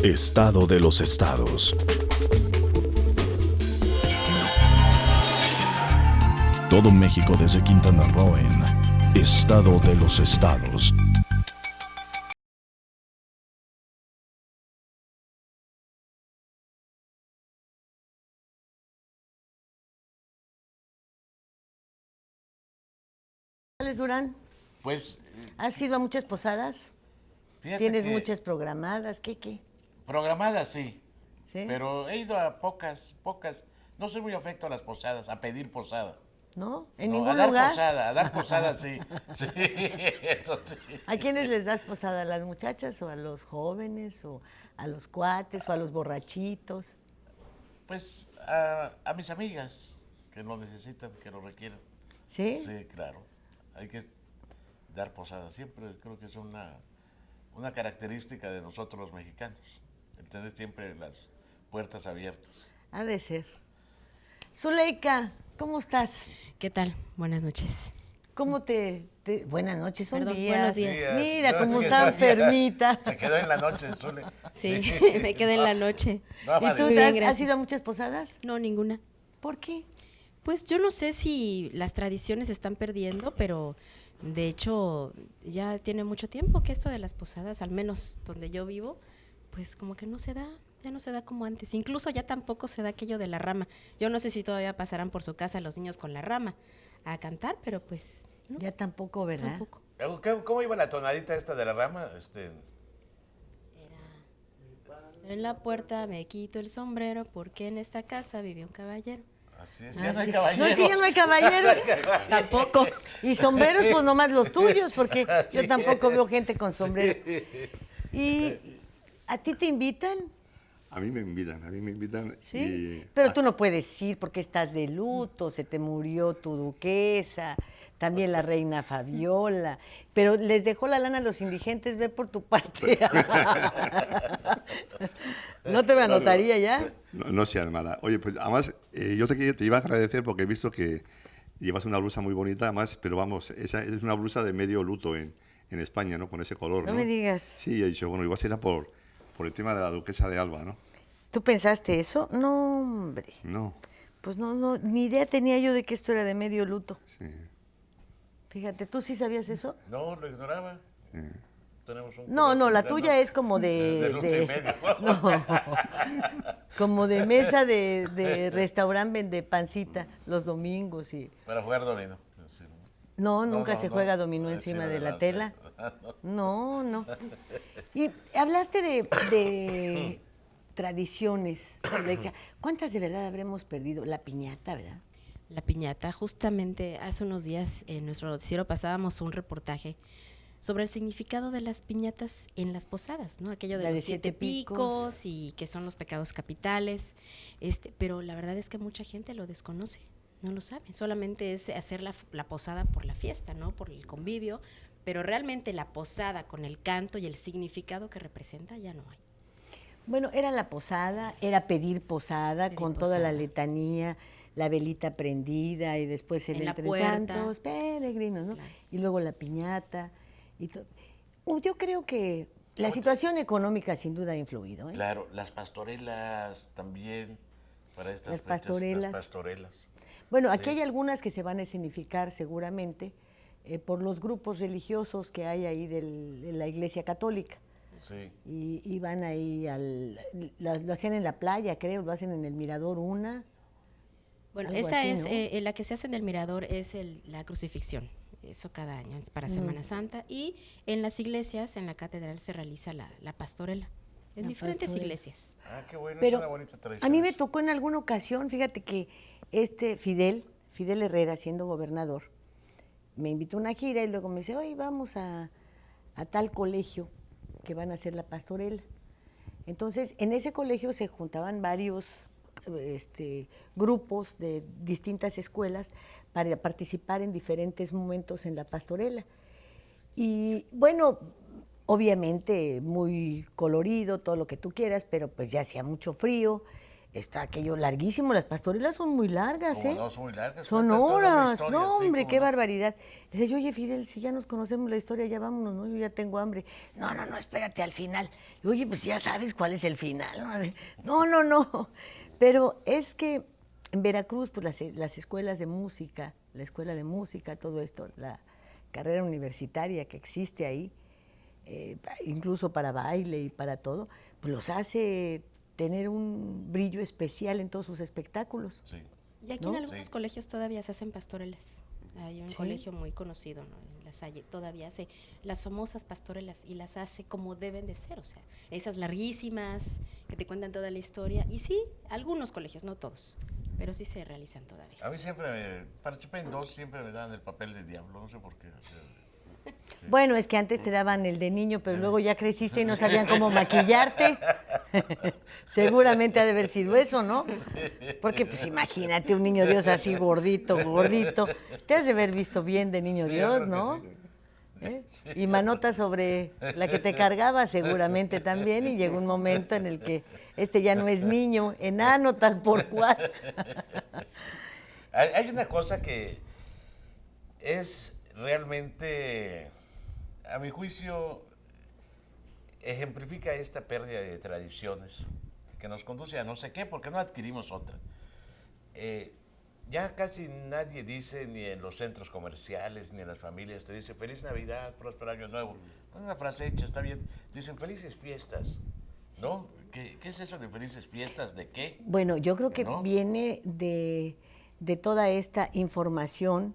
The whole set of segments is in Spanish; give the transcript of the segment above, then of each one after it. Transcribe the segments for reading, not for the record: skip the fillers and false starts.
Estado de los estados. Todo México desde Quintana Roo en Estado de los estados. Alex Durán, Pues, ¿has ido a muchas posadas? fíjate ¿Tienes que muchas programadas? ¿Qué? programadas sí, ¿Sí? pero he ido a pocas. No soy muy afecto a las posadas, a pedir posada. ¿No? ¿En No, ningún lugar? a dar posada sí, sí, eso sí. ¿A quiénes les das posada? ¿A las muchachas o a los jóvenes o a los cuates o a los borrachitos? Pues a mis amigas que lo necesitan, que lo requieren. ¿Sí? Sí, claro. Hay que dar posada. Siempre creo que es una característica de nosotros los mexicanos. El tener siempre las puertas abiertas. Ha de ser. Zuleika, ¿cómo estás? ¿Qué tal? Buenas noches. ¿Cómo buenas noches, son Perdón, días. buenos días. Mira No, cómo es que está todavía enfermita. Se quedó en la noche, Zule. Sí, me quedé en la noche. No, ¿Y tú Muy bien, has gracias. ido a muchas posadas? No, ninguna. ¿Por qué? Pues yo no sé si las tradiciones se están perdiendo, pero de hecho ya tiene mucho tiempo que esto de las posadas, al menos donde yo vivo, pues como que no se da, ya no se da como antes. Incluso ya tampoco se da aquello de la rama. Yo no sé si todavía pasarán por su casa los niños con la rama a cantar, pero pues no, Ya tampoco, ¿verdad? tampoco. ¿Cómo iba la tonadita esta de la rama? En la puerta me quito el sombrero porque en esta casa vive un caballero. Así es, ya no hay sí. caballeros. No, es que ya no hay caballeros. Tampoco. Y sombreros, pues nomás los tuyos, porque yo tampoco veo gente con sombrero. ¿Y a ti te invitan? A mí me invitan. ¿Sí? Y, Pero tú no puedes ir porque estás de luto, se te murió tu duquesa, también la reina Fabiola. Pero les dejó la lana a los indigentes, ve por tu parte. ¿No te me anotaría ya? no seas mala. Oye, pues además, yo te iba a agradecer porque he visto que llevas una blusa muy bonita, además, pero vamos, esa es una blusa de medio luto en España, ¿no? Con ese color, No ¿no? me digas. Sí, he dicho, bueno, igual será por el tema de la duquesa de Alba, ¿no? ¿Tú pensaste eso? No, hombre. No, Pues no, ni idea tenía yo de que esto era de medio luto. sí. Fíjate, ¿tú sí sabías eso? No, lo ignoraba. Tenemos un No, color la similar, tuya es como de luto y medio. no, como de mesa de restaurante vende pancita los domingos y Para jugar dominó. Sí. no, nunca se no. juega dominó encima de la tela. No. Y hablaste de tradiciones, Zuleika. ¿Cuántas de verdad habremos perdido? La piñata, ¿verdad? La piñata, justamente hace unos días en nuestro noticiero pasábamos un reportaje sobre el significado de las piñatas en las posadas, ¿no? Aquello de La los de 7 7 picos y que son los pecados capitales, pero la verdad es que mucha gente lo desconoce, no lo sabe, solamente es hacer la posada por la fiesta, ¿no? Por el convivio, pero realmente la posada con el canto y el significado que representa ya no hay. Bueno, era la posada, era pedir posada Pedir con toda la posada. letanía, la velita prendida y después el En la entre puerta. santos peregrinos, ¿no? Claro. Y luego la piñata y todo. Yo creo que la situación económica sin duda ha influido, ¿eh? Claro, las pastorelas también. Para estas Las fechas, pastorelas. Las pastorelas. Bueno, aquí hay algunas que se van a escenificar seguramente por los grupos religiosos que hay ahí de la Iglesia Católica. Sí. Y van ahí, lo hacían en la playa, creo, lo hacen en el Mirador una. Bueno, Algo esa así, es, ¿no? la que se hace en el Mirador es la crucifixión, eso cada año, es para Semana Santa, y en las iglesias, en la catedral se realiza la pastorela, en La diferentes pastorela. iglesias. Ah, qué bueno, Pero es una bonita tradición. a mí me eso. tocó en alguna ocasión, fíjate que Fidel Herrera, siendo gobernador, me invitó a una gira y luego me dice, oye, vamos a tal colegio que van a hacer la pastorela. Entonces, en ese colegio se juntaban varios grupos de distintas escuelas para participar en diferentes momentos en la pastorela. Y bueno, obviamente muy colorido, todo lo que tú quieras, pero pues ya hacía mucho frío. está aquello larguísimo, las pastorelas son muy largas, Como ¿eh? no, son muy largas, Son cuentan toda una horas, historia, no sí, hombre, cómo qué no. barbaridad. Le decía, oye Fidel, si ya nos conocemos la historia, ya vámonos, ¿no? Yo ya tengo hambre. No, no, no, espérate al final. Y, oye, pues ya sabes cuál es el final. No, no, no. Pero es que en Veracruz, pues las escuelas de música, la escuela de música, todo esto, la carrera universitaria que existe ahí, incluso para baile y para todo, pues los hace tener un brillo especial en todos sus espectáculos. Sí. Y aquí ¿No? en algunos Sí. colegios todavía se hacen pastorelas. Hay un Sí. colegio muy conocido, ¿no? En La Salle todavía hace las famosas pastorelas y las hace como deben de ser, o sea, esas larguísimas que te cuentan toda la historia. Y sí, algunos colegios, no todos, pero sí se realizan todavía. A mí siempre, participé en dos, siempre me dan el papel de diablo, no sé por qué. O sea, Bueno, es que antes te daban el de niño, pero luego ya creciste y no sabían cómo maquillarte. Seguramente ha de haber sido eso, ¿no? Porque pues imagínate un niño Dios así gordito, gordito. Te has de haber visto bien de niño Sí, yo Dios, creo que ¿no? sí. ¿Eh? Y manota sobre la que te cargaba seguramente también, y llegó un momento en el que este ya no es niño, enano tal por cual. Hay una cosa que es realmente, a mi juicio, ejemplifica esta pérdida de tradiciones que nos conduce a no sé qué, porque no adquirimos otra. Ya casi nadie dice, ni en los centros comerciales, ni en las familias, te dice Feliz Navidad, próspero año nuevo. Una frase hecha, está bien. Dicen felices fiestas, ¿no? ¿Qué es eso de felices fiestas? ¿De qué? Bueno, yo creo que ¿No? viene de toda esta información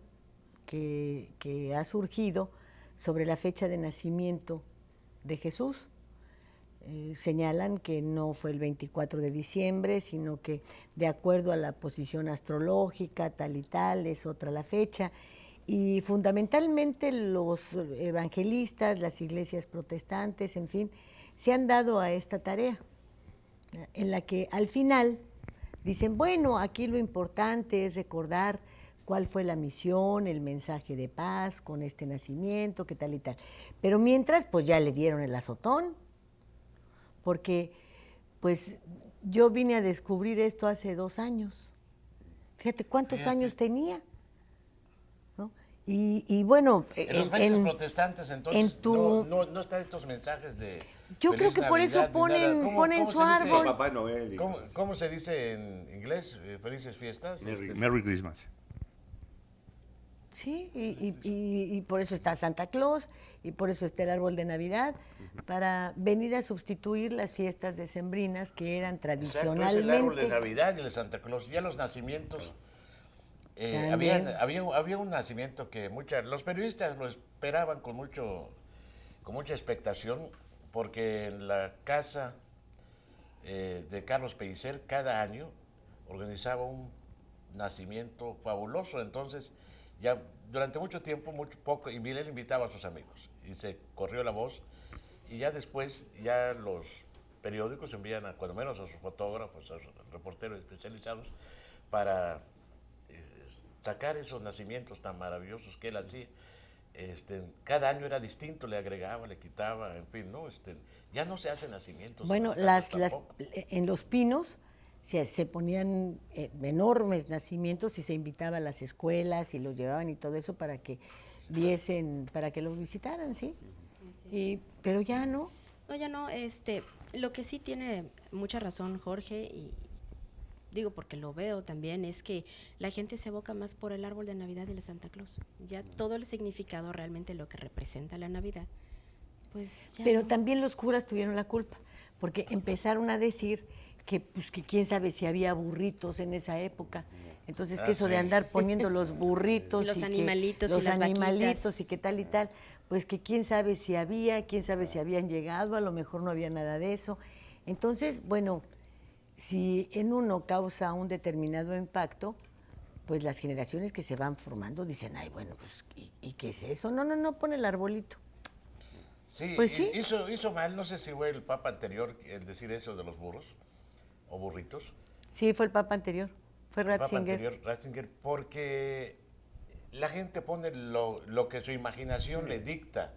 que ha surgido sobre la fecha de nacimiento de Jesús. Señalan que no fue el 24 de diciembre, sino que de acuerdo a la posición astrológica, tal y tal, es otra la fecha. Y fundamentalmente los evangelistas, las iglesias protestantes, en fin, se han dado a esta tarea, en la que al final dicen, bueno, aquí lo importante es recordar cuál fue la misión, el mensaje de paz con este nacimiento, qué tal y tal. Pero mientras, pues ya le dieron el azotón, porque pues yo vine a descubrir esto hace 2 años. Fíjate cuántos Fíjate. años tenía, ¿no? Y bueno, En los países protestantes, entonces, en tu- no están estos mensajes de Yo Feliz creo que por eso Navidad ni nada. ponen ¿Cómo su se dice? árbol. Papá Noel. y- ¿Cómo se dice en inglés? Felices fiestas. Merry Christmas. Sí, y por eso está Santa Claus, y por eso está el árbol de Navidad, para venir a sustituir las fiestas decembrinas que eran Exacto, es tradicionalmente. el árbol de Navidad y el de Santa Claus. Ya los nacimientos. También. Había un nacimiento que los periodistas lo esperaban con mucha expectación, porque en la casa de Carlos Pellicer cada año organizaba un nacimiento fabuloso. Entonces, ya durante mucho tiempo, poco, y él invitaba a sus amigos y se corrió la voz, y ya después ya los periódicos envían cuando menos a sus fotógrafos, a sus reporteros especializados para sacar esos nacimientos tan maravillosos que él hacía. Cada año era distinto, le agregaba, le quitaba, en fin, ¿no? Ya no se hacen nacimientos. Bueno, en las casas en Los Pinos se ponían enormes nacimientos y se invitaba a las escuelas y los llevaban y todo eso para que viesen, para que los visitaran, ¿sí? Pero ya no. No, ya no, lo que sí tiene mucha razón Jorge, y digo porque lo veo también, es que la gente se evoca más por el árbol de Navidad y el Santa Claus. Ya todo el significado, realmente lo que representa la Navidad, pues ya Pero no. también los curas tuvieron la culpa, porque empezaron a decir que quién sabe si había burritos en esa época. Entonces, que eso sí. de andar poniendo los burritos Y los que animalitos y los las vaquitas. animalitos y qué tal y tal, pues que quién sabe si habían llegado, a lo mejor no había nada de eso. Entonces, bueno, si en uno causa un determinado impacto, pues las generaciones que se van formando dicen, ay, bueno, pues, ¿y qué es eso? No, pon el arbolito. Sí, Pues sí. hizo mal, no sé si fue el papa anterior el decir eso de los burros o burritos. Sí, fue el papa anterior, fue El papa Ratzinger. anterior, Ratzinger, porque la gente pone lo que su imaginación le dicta.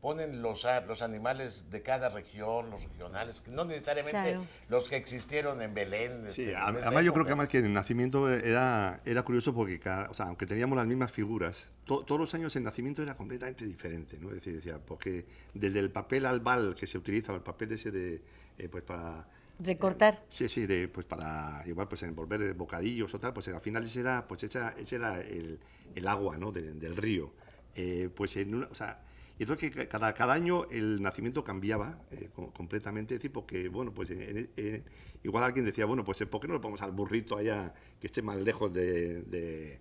ponen los animales de cada región, los regionales, que no necesariamente Claro. los que existieron en Belén. Sí, en esa además yo creo época. que además que el nacimiento era curioso porque, o sea, aunque teníamos las mismas figuras, todos los años el nacimiento era completamente diferente, ¿no? Es decir, decía, porque desde el papel albal que se utiliza, el papel ese de, pues para... Recortar. Sí, pues para igual pues envolver bocadillos o tal, pues al final ese era el agua, ¿no? del río. Pues o sea, y entonces que cada año el nacimiento cambiaba completamente, es decir, porque, bueno, pues igual alguien decía, bueno, pues ¿por qué no le ponemos al burrito allá que esté más lejos de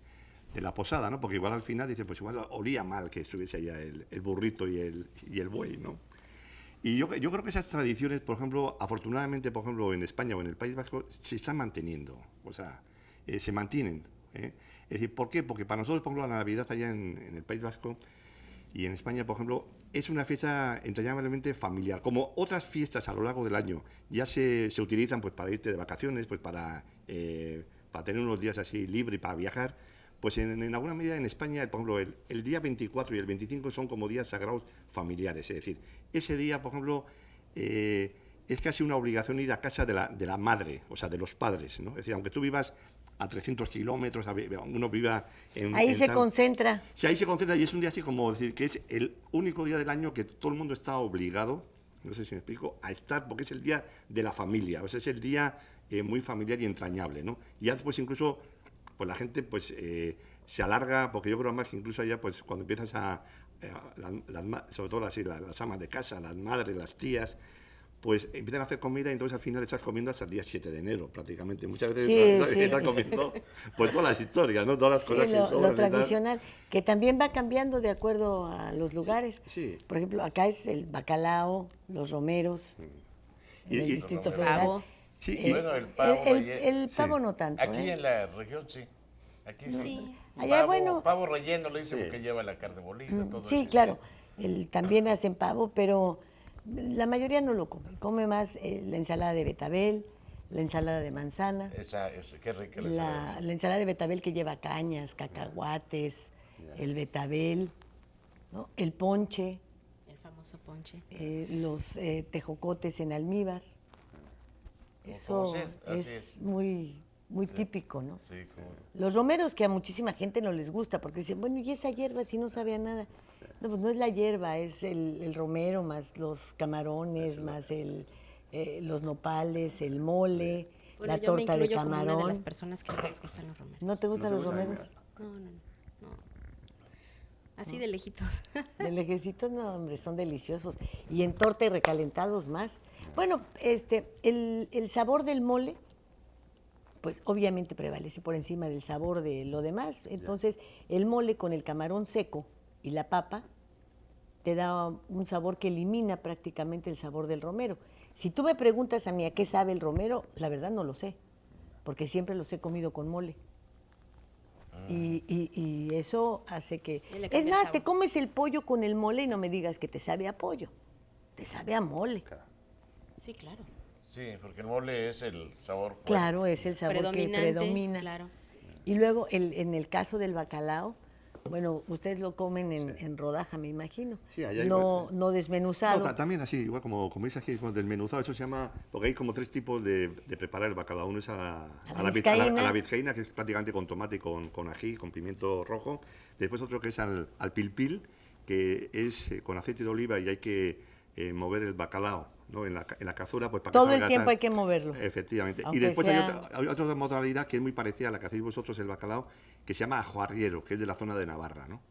la posada, ¿no? Porque igual al final dice, pues igual olía mal que estuviese allá el burrito y el buey, ¿no? Y yo creo que esas tradiciones, por ejemplo, afortunadamente, por ejemplo, en España o en el País Vasco, se están manteniendo, o sea, se mantienen. Es decir, ¿por qué? Porque para nosotros, por ejemplo, la Navidad allá en el País Vasco y en España, por ejemplo, es una fiesta entrañablemente familiar. Como otras fiestas a lo largo del año ya se utilizan pues para irte de vacaciones, pues para tener unos días así libre para viajar, pues en alguna medida en España, por ejemplo, el día 24 y el 25 son como días sagrados familiares. Es decir, ese día, por ejemplo, es casi una obligación ir a casa de la madre, o sea, de los padres, ¿no? Es decir, aunque tú vivas a 300 kilómetros, uno viva en... Ahí se concentra. Sí, ahí se concentra y es un día así como decir que es el único día del año que todo el mundo está obligado, no sé si me explico, a estar, porque es el día de la familia, o sea, es el día muy familiar y entrañable, ¿no? Y ya después incluso, pues la gente pues se alarga, porque yo creo más que incluso allá, pues cuando empiezas sobre todo las amas de casa, las madres, las tías, pues empiezan a hacer comida y entonces al final estás comiendo hasta el día 7 de enero prácticamente. Muchas veces estás comiendo pues todas las historias, ¿no? Todas las cosas que sobran. Lo tradicional, que también va cambiando de acuerdo a los lugares. Sí. Por ejemplo, acá es el bacalao, los romeros, en el Distrito los Federal. Pavo. Sí, Bueno, el pavo relleno. El pavo no tanto. Aquí en la región sí. Aquí Sí. Allá, pavo, bueno. pavo relleno le dicen porque lleva la carne molida. Todo Sí, eso. claro. También hacen pavo, pero la mayoría no lo come. Come más la ensalada de betabel, la ensalada de manzana, Qué rica la ensalada de betabel que lleva cañas, cacahuates, el betabel, ¿no? El ponche, El famoso ponche. los tejocotes en almíbar. Eso sí, así es es. muy típico, ¿no? Sí, como... Los romeros que a muchísima gente no les gusta porque dicen, bueno, ¿y esa hierba si no sabe a nada? No, pues no es la hierba, es el romero más los camarones, más los nopales, el mole, Bueno, la yo me torta de incluyo como una de las camarón. personas que no les gustan los romeros. ¿No te gustan ¿No los te gustan? romeros? No. Así de lejitos. De lejecitos, no, hombre, son deliciosos. Y en torta y recalentados más. Bueno, el sabor del mole, pues obviamente prevalece por encima del sabor de lo demás. Entonces, el mole con el camarón seco y la papa te da un sabor que elimina prácticamente el sabor del romero. Si tú me preguntas a mí a qué sabe el romero, la verdad no lo sé, porque siempre los he comido con mole. Y eso hace que... Y le Es cambia el más, sabor. te comes el pollo con el mole y no me digas que te sabe a pollo, te sabe a mole. Sí, claro. Sí, porque el mole es el sabor fuerte. Claro, es el sabor que Predominante, predomina. claro. Y luego, en el caso del bacalao, bueno, ustedes lo comen en rodaja, me imagino. Sí, allá no, igual. no desmenuzado. No, también así, igual como dice aquí, como desmenuzado, eso se llama, porque hay como 3 tipos de preparar el bacalao. Uno es a la vizcaína, que es prácticamente con tomate, con ají, con pimiento rojo. Después otro que es al pilpil, que es con aceite de oliva y hay que mover el bacalao, ¿no? en la cazuela, pues para que Todo el salga tiempo tal. hay que moverlo. Efectivamente. Aunque Y después sea- hay otra modalidad que es muy parecida a la que hacéis vosotros, el bacalao, que se llama ajo arriero, que es de la zona de Navarra, ¿no?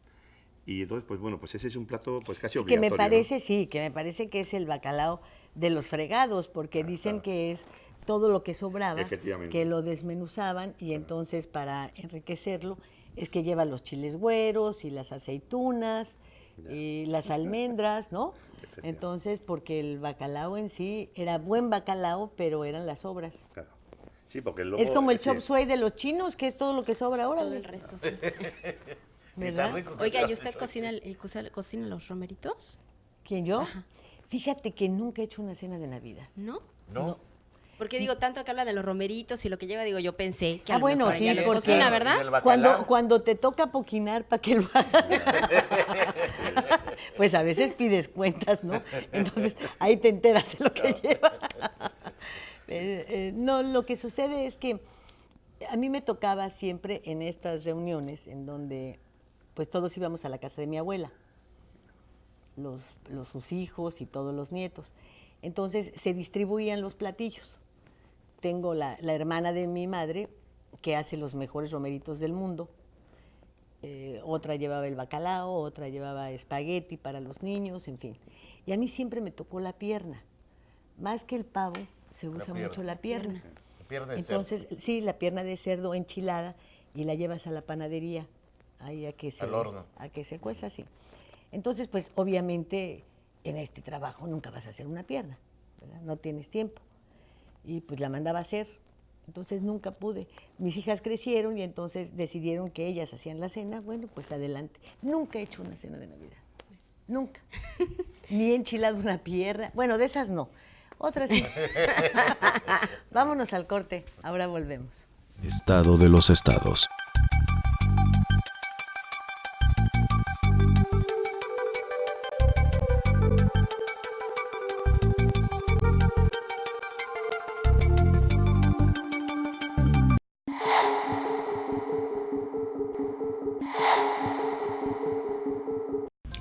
Y entonces, pues bueno, pues ese es un plato pues casi Que obligatorio. me parece, sí, que me parece que es el bacalao de los fregados, porque dicen que es todo lo que sobraba, Efectivamente. que lo desmenuzaban y entonces para enriquecerlo es que lleva los chiles güeros y las aceitunas y las almendras, ¿no? Entonces, porque el bacalao en sí era buen bacalao, pero eran las sobras. ¿No? Claro. Sí, porque luego... Es como el sí. chop suey de los chinos, que es todo lo que sobra ahora. Todo el resto, sí. Y ¿Verdad? tan rico que Oiga, está. ¿y usted cocina los romeritos? ¿Quién, yo? Fíjate que nunca he hecho una cena de Navidad. ¿No? No. Porque digo, tanto que habla de los romeritos y lo que lleva, digo, yo pensé que a Ah, lo bueno, mejor sí, ella los porque- cocina, Y del ¿verdad? bacalao. Cuando te toca poquinar para que lo hagas. Pues a veces pides cuentas, ¿no? Entonces ahí te enteras de lo que lleva. No, lo que sucede es que a mí me tocaba siempre en estas reuniones en donde pues todos íbamos a la casa de mi abuela, sus hijos y todos los nietos. Entonces se distribuían los platillos. Tengo la hermana de mi madre que hace los mejores romeritos del mundo. Otra llevaba el bacalao, otra llevaba espagueti para los niños, en fin. Y a mí siempre me tocó la pierna. Más que el pavo, se usa mucho la pierna. Pierna de Entonces, cerdo. sí, la pierna de cerdo enchilada y la llevas a la panadería, ahí Al horno. a que se cueza así. Entonces, pues obviamente en este trabajo nunca vas a hacer una pierna, ¿verdad? No tienes tiempo. Y pues la mandaba a hacer. Entonces nunca pude. Mis hijas crecieron y entonces decidieron que ellas hacían la cena. Bueno, pues adelante. Nunca he hecho una cena de Navidad. Nunca. Ni he enchilado una pierna. Bueno, de esas no. Otras sí. Vámonos al corte. Ahora volvemos. Estado de los estados.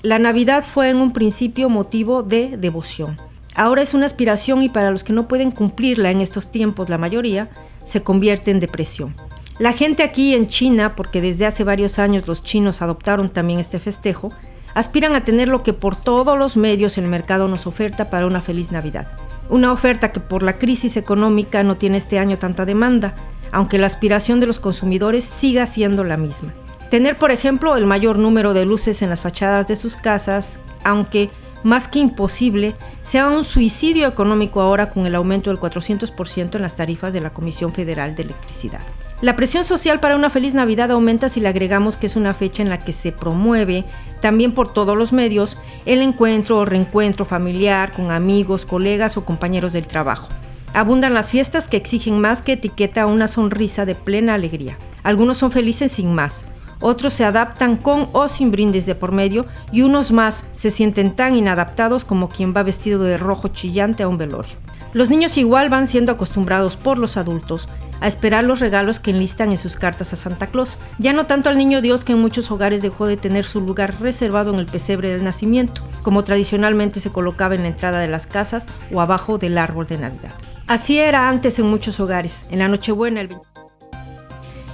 La Navidad fue en un principio motivo de devoción. Ahora es una aspiración y para los que no pueden cumplirla en estos tiempos, la mayoría, se convierte en depresión. La gente aquí en China, porque desde hace varios años los chinos adoptaron también este festejo, aspiran a tener lo que por todos los medios el mercado nos oferta para una feliz Navidad. Una oferta que por la crisis económica no tiene este año tanta demanda, aunque la aspiración de los consumidores siga siendo la misma. Tener, por ejemplo, el mayor número de luces en las fachadas de sus casas, aunque más que imposible, sea un suicidio económico ahora con el aumento del 400% en las tarifas de la Comisión Federal de Electricidad. La presión social para una feliz Navidad aumenta si le agregamos que es una fecha en la que se promueve, también por todos los medios, el encuentro o reencuentro familiar con amigos, colegas o compañeros del trabajo. Abundan las fiestas que exigen más que etiqueta una sonrisa de plena alegría. Algunos son felices sin más. Otros se adaptan con o sin brindis de por medio y unos más se sienten tan inadaptados como quien va vestido de rojo chillante a un velorio. Los niños igual van siendo acostumbrados por los adultos a esperar los regalos que enlistan en sus cartas a Santa Claus, ya no tanto al Niño Dios que en muchos hogares dejó de tener su lugar reservado en el pesebre del nacimiento, como tradicionalmente se colocaba en la entrada de las casas o abajo del árbol de Navidad. Así era antes en muchos hogares, en la Nochebuena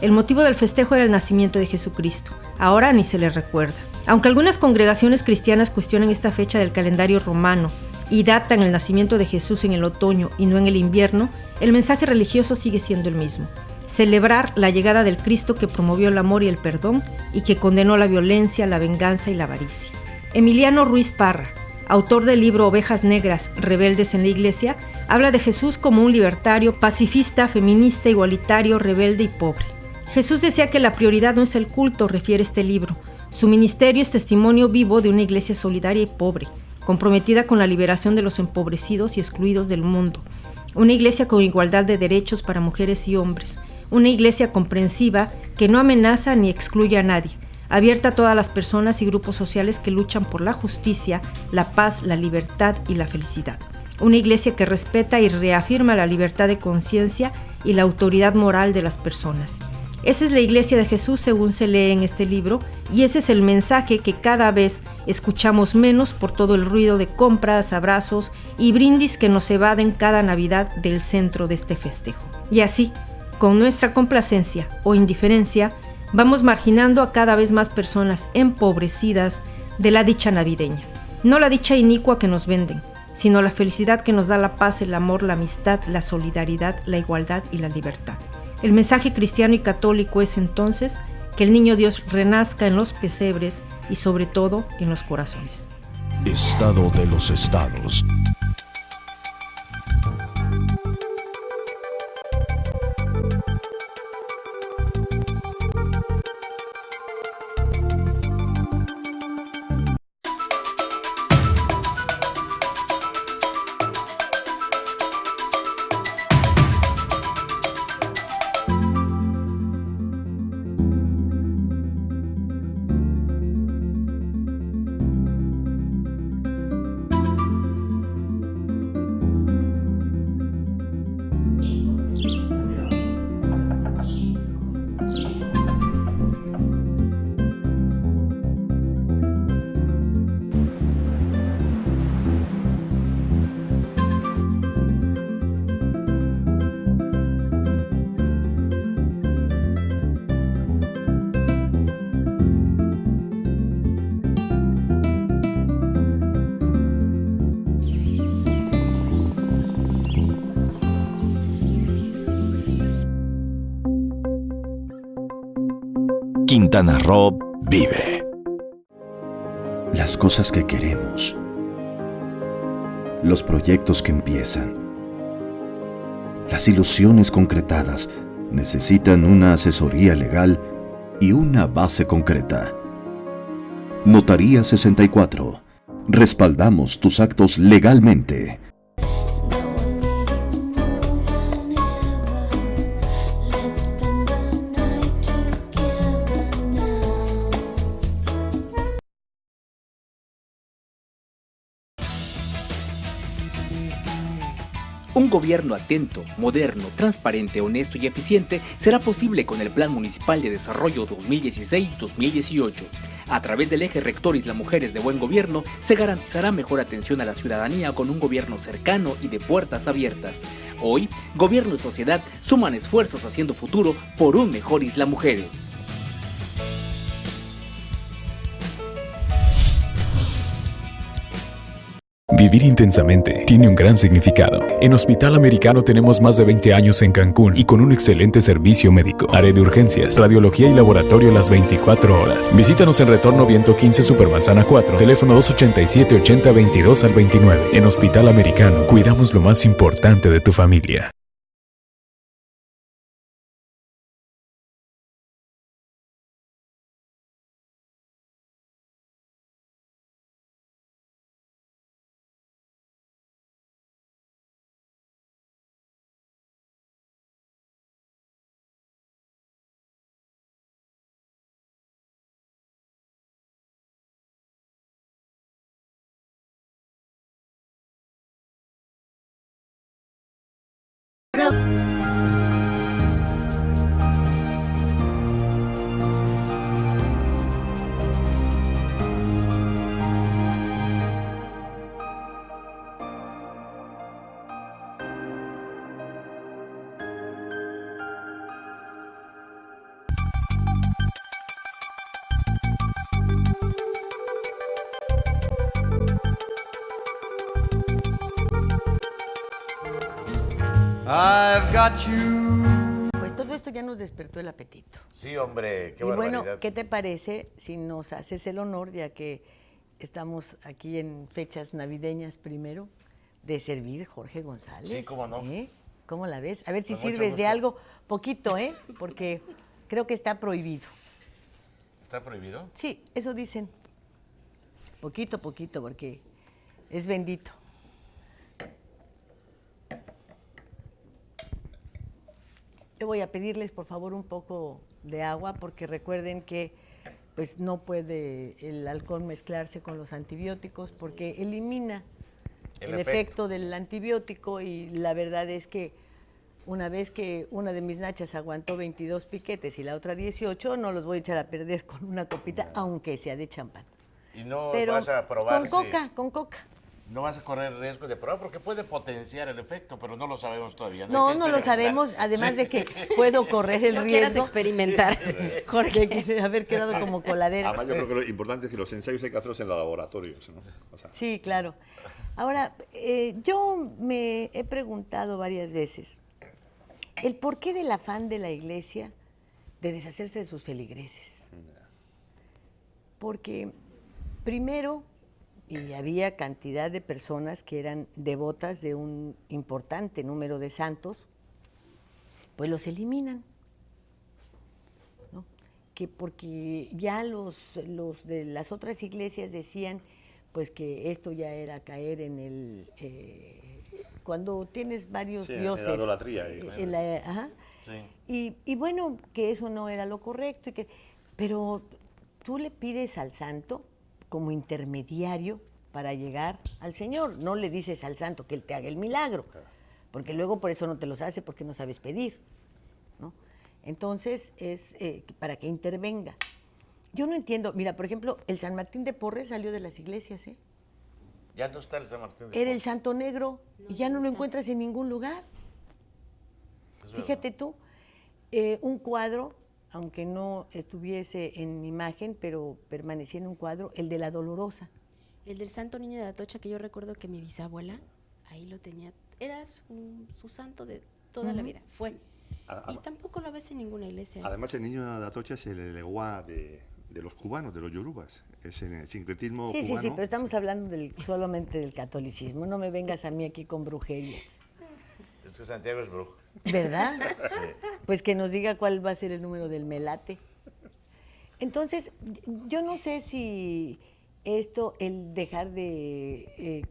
el motivo del festejo era el nacimiento de Jesucristo. Ahora ni se le recuerda. Aunque algunas congregaciones cristianas cuestionan esta fecha del calendario romano y datan el nacimiento de Jesús en el otoño y no en el invierno, el mensaje religioso sigue siendo el mismo. Celebrar la llegada del Cristo que promovió el amor y el perdón y que condenó la violencia, la venganza y la avaricia. Emiliano Ruiz Parra, autor del libro Ovejas Negras, Rebeldes en la Iglesia, habla de Jesús como un libertario, pacifista, feminista, igualitario, rebelde y pobre. Jesús decía que la prioridad no es el culto, refiere este libro. Su ministerio es testimonio vivo de una iglesia solidaria y pobre, comprometida con la liberación de los empobrecidos y excluidos del mundo. Una iglesia con igualdad de derechos para mujeres y hombres. Una iglesia comprensiva que no amenaza ni excluye a nadie, abierta a todas las personas y grupos sociales que luchan por la justicia, la paz, la libertad y la felicidad. Una iglesia que respeta y reafirma la libertad de conciencia y la autoridad moral de las personas. Esa es la iglesia de Jesús según se lee en este libro y ese es el mensaje que cada vez escuchamos menos por todo el ruido de compras, abrazos y brindis que nos evaden cada Navidad del centro de este festejo. Y así, con nuestra complacencia o indiferencia, vamos marginando a cada vez más personas empobrecidas de la dicha navideña. No la dicha inicua que nos venden, sino la felicidad que nos da la paz, el amor, la amistad, la solidaridad, la igualdad y la libertad. El mensaje cristiano y católico es entonces que el Niño Dios renazca en los pesebres y sobre todo en los corazones. Estado de los estados. Quintana Roo vive. Las cosas que queremos. Los proyectos que empiezan. Las ilusiones concretadas necesitan una asesoría legal y una base concreta. Notaría 64. Respaldamos tus actos legalmente. Un gobierno atento, moderno, transparente, honesto y eficiente será posible con el Plan Municipal de Desarrollo 2016-2018. A través del eje rector Isla Mujeres de Buen Gobierno se garantizará mejor atención a la ciudadanía con un gobierno cercano y de puertas abiertas. Hoy, gobierno y sociedad suman esfuerzos haciendo futuro por un mejor Isla Mujeres. Vivir intensamente tiene un gran significado. En Hospital Americano tenemos más de 20 años en Cancún y con un excelente servicio médico. Área de urgencias, radiología y laboratorio las 24 horas. Visítanos en Retorno Viento 15 Supermanzana 4, teléfono 287-8022 al 29. En Hospital Americano, cuidamos lo más importante de tu familia. I've got you. Pues todo esto ya nos despertó el apetito. Sí, hombre, qué y barbaridad. bueno, ¿qué te parece si nos haces el honor, ya que estamos aquí en fechas navideñas primero, de servir Jorge González? Sí, cómo no. ¿Cómo la ves? A ver si Con mucho sirves de gusto. algo, poquito, porque creo que está prohibido. ¿Está prohibido? Sí, eso dicen. Poquito, porque es bendito. Yo voy a pedirles, por favor, un poco de agua, porque recuerden que pues no puede el alcohol mezclarse con los antibióticos, porque elimina el efecto del antibiótico, y la verdad es que una vez que una de mis nachas aguantó 22 piquetes y la otra 18, no los voy a echar a perder con una copita, aunque sea de champán. Y no Pero vas a probar con coca. No vas a correr riesgo de probar porque puede potenciar el efecto, pero no lo sabemos todavía. No lo sabemos, además de que puedo correr el No riesgo. quieras experimentar, Jorge. De haber quedado como coladera. Además, yo creo que lo importante es que los ensayos hay que hacerlos en los laboratorios, ¿no? O sea, Sí, claro. Ahora, yo me he preguntado varias veces el porqué del afán de la Iglesia de deshacerse de sus feligreses. Porque primero, y había cantidad de personas que eran devotas de un importante número de santos, pues los eliminan, ¿no? Que porque ya los de las otras iglesias decían pues que esto ya era caer en el cuando tienes varios dioses, en la idolatría, ajá. Sí. Y bueno, que eso no era lo correcto, pero tú le pides al santo como intermediario para llegar al Señor. No le dices al santo que Él te haga el milagro, porque luego por eso no te los hace, porque no sabes pedir, ¿no? Entonces es para que intervenga. Yo no entiendo, mira, por ejemplo, el San Martín de Porres salió de las iglesias, Ya no está el San Martín de Era el Porres. santo negro y ya no lo encuentras en ningún lugar. Es Fíjate tú, un cuadro, aunque no estuviese en imagen, pero permanecía en un cuadro, el de la Dolorosa. El del Santo Niño de Atocha, que yo recuerdo que mi bisabuela ahí lo tenía, era su santo de toda la vida, fue. Y tampoco lo ves en ninguna iglesia. Además, el niño de Atocha es el leguá de los cubanos, de los yorubas. Es el sincretismo Sí, cubano. sí, pero estamos hablando solamente del catolicismo. No me vengas a mí aquí con brujerías. Es que Santiago es brujo. ¿Verdad? Sí. Pues que nos diga cuál va a ser el número del melate. Entonces, yo no sé si esto, el dejar de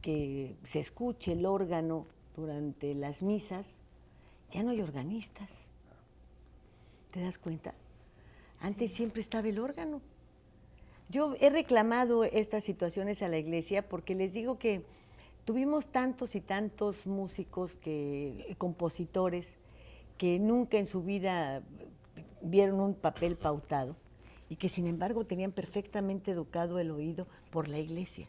que se escuche el órgano durante las misas, ya no hay organistas. ¿Te das cuenta? Antes siempre estaba el órgano. Yo he reclamado estas situaciones a la iglesia porque les digo que tuvimos tantos y tantos músicos, compositores, que nunca en su vida vieron un papel pautado y que sin embargo tenían perfectamente educado el oído por la iglesia.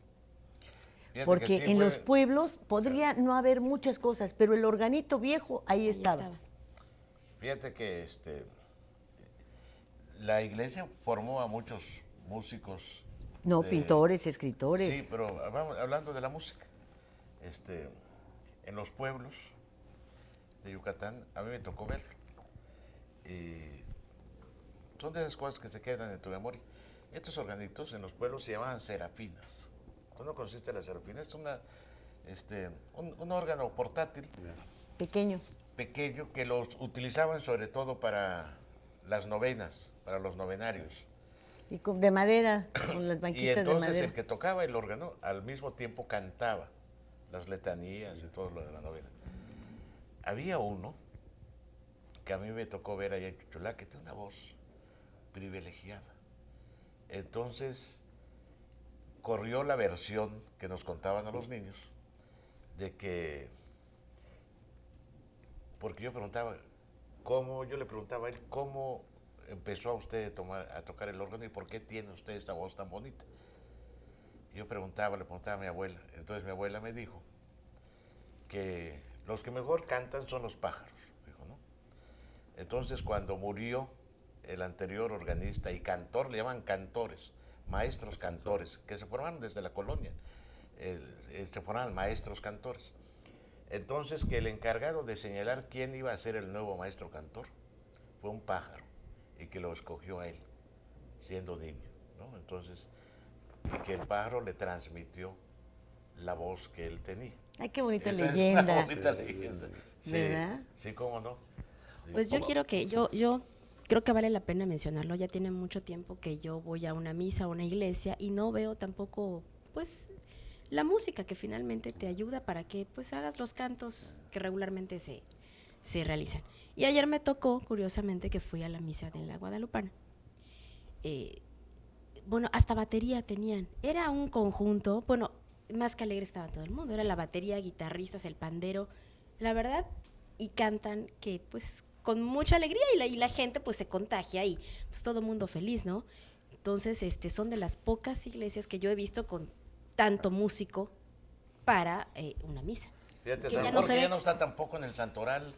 Fíjate Porque que sí en fue- los pueblos podría no haber muchas cosas, pero el organito viejo ahí estaba. Fíjate que la iglesia formó a muchos músicos. No, pintores, escritores. Sí, pero hablando de la música, en los pueblos de Yucatán, a mí me tocó verlo. Y son de esas cosas que se quedan en tu memoria. Estos organitos en los pueblos se llamaban serafinas. ¿Tú no conociste las serafinas? Es un órgano portátil, Pequeño. pequeño, que los utilizaban sobre todo para las novenas, para los novenarios. Y de madera, con las Y banquitas de entonces madera. el que tocaba el órgano al mismo tiempo cantaba las letanías y todo lo de la novena. Había uno que a mí me tocó ver allá en Chuchulá, que tiene una voz privilegiada. Entonces corrió la versión que nos contaban a los niños de que, porque yo le preguntaba a él cómo empezó a usted a tocar el órgano y por qué tiene usted esta voz tan bonita. Yo le preguntaba a mi abuela. Entonces mi abuela me dijo que los que mejor cantan son los pájaros, dijo, ¿no? Entonces cuando murió el anterior organista y cantor, le llaman cantores, maestros cantores, que se formaron desde la colonia, se formaron maestros cantores. Entonces que el encargado de señalar quién iba a ser el nuevo maestro cantor fue un pájaro, y que lo escogió a él, siendo niño, ¿no? Entonces, y que el pájaro le transmitió la voz que él tenía. Ay, qué bonita Esa leyenda. Es una bonita leyenda. Sí, ¿verdad? sí, cómo no. Sí. Pues yo creo que vale la pena mencionarlo. Ya tiene mucho tiempo que yo voy a una misa, a una iglesia, y no veo tampoco, pues, la música que finalmente te ayuda para que, pues, hagas los cantos que regularmente se realizan. Y ayer me tocó, curiosamente, que fui a la misa de la Guadalupana. Bueno, hasta batería tenían. Era un conjunto, bueno, más que alegre estaba todo el mundo. Era la batería, guitarristas, el pandero, la verdad, y cantan que, pues, con mucha alegría, y la gente, pues, se contagia y, pues, todo el mundo feliz, ¿no? Entonces, son de las pocas iglesias que yo he visto con tanto músico para una misa. Fíjate, Que San ya no se Jorge ve. ya no está tampoco en el Santoral.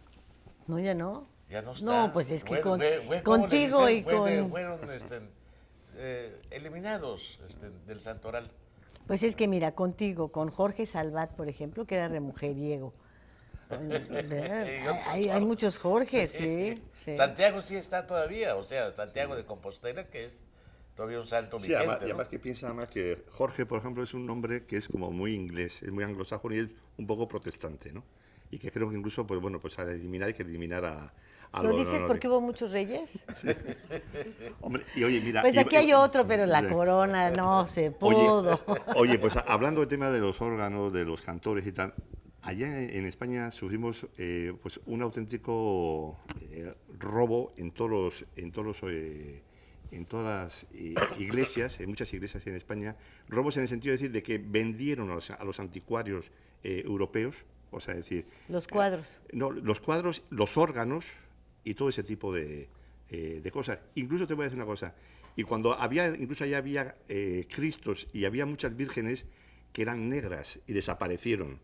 No, ya no. Ya no está. No, pues es que ¿Cómo contigo le y dicen? con... Fueron eliminados del Santoral. Pues es que mira, contigo, con Jorge Salvat, por ejemplo, que era remujeriego. Hay muchos Jorges, sí. Santiago sí está todavía, o sea, Santiago de Compostela, que es todavía un santo Sí, vigente, además, ¿no? que piensa además que Jorge, por ejemplo, es un nombre que es como muy inglés, es muy anglosajón y es un poco protestante, ¿no? Y que creo que incluso, pues bueno, pues al eliminar hay que eliminar a ¿Lo los dices porque hubo muchos reyes? Hombre, y oye, mira... Pues aquí hay otro, pero la Sí. corona no se pudo. Oye, pues hablando del tema de los órganos, de los cantores y tal, allá en España sufrimos pues un auténtico robo en todas las iglesias, en muchas iglesias en España, robos en el sentido de decir de que vendieron a los anticuarios europeos, o sea, es decir... Los cuadros. No, los cuadros, los órganos y todo ese tipo de cosas. Incluso te voy a decir una cosa, y cuando incluso allá había Cristos y había muchas vírgenes que eran negras y desaparecieron.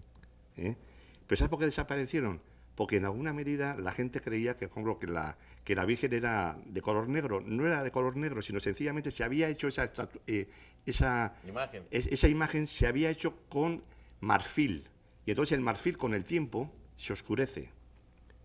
¿Pero sabes por qué desaparecieron? Porque en alguna medida la gente creía que, por ejemplo, que la Virgen era de color negro. No era de color negro, sino sencillamente se había hecho esa imagen se había hecho con marfil. Y entonces el marfil con el tiempo se oscurece.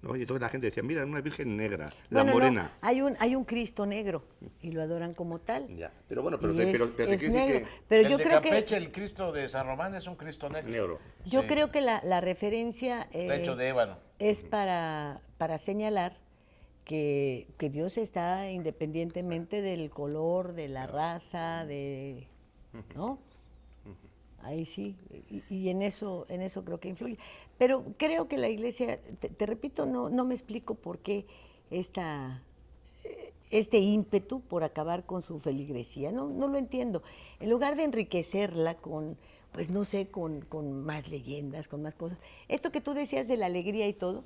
¿no? Y entonces la gente decía, mira, una Virgen negra, la Bueno, morena. no, hay un Cristo negro y lo adoran como tal. Ya, pero bueno, pero Y te es quiero decir negro. que... Pero El yo de creo Campeche, que el Cristo de San Román es un Cristo negro. Negro. yo Sí. creo que la referencia Está hecho de ébano. es para señalar que Dios está independientemente del color, de la raza, ¿no? Ahí sí, y en eso creo que influye. Pero creo que la Iglesia, te repito, no me explico por qué este ímpetu por acabar con su feligresía, no lo entiendo. En lugar de enriquecerla con, pues no sé, con más leyendas, con más cosas. Esto que tú decías de la alegría y todo,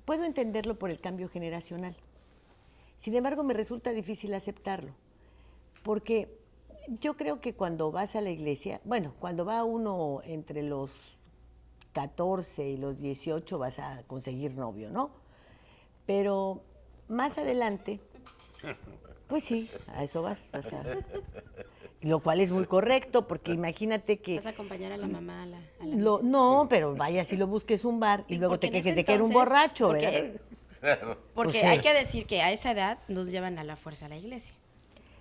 puedo entenderlo por el cambio generacional. Sin embargo, me resulta difícil aceptarlo, porque yo creo que cuando vas a la iglesia, bueno, cuando va uno entre los 14 y los 18 vas a conseguir novio, ¿no? Pero más adelante, pues sí, a eso vas a... Lo cual es muy correcto, porque imagínate que... Vas a acompañar a la mamá a la no, pero vaya, si lo busques un bar y luego Porque te en ese quejes de que era un entonces, borracho, porque- ¿verdad? Porque O sea, hay que decir que a esa edad nos llevan a la fuerza a la iglesia.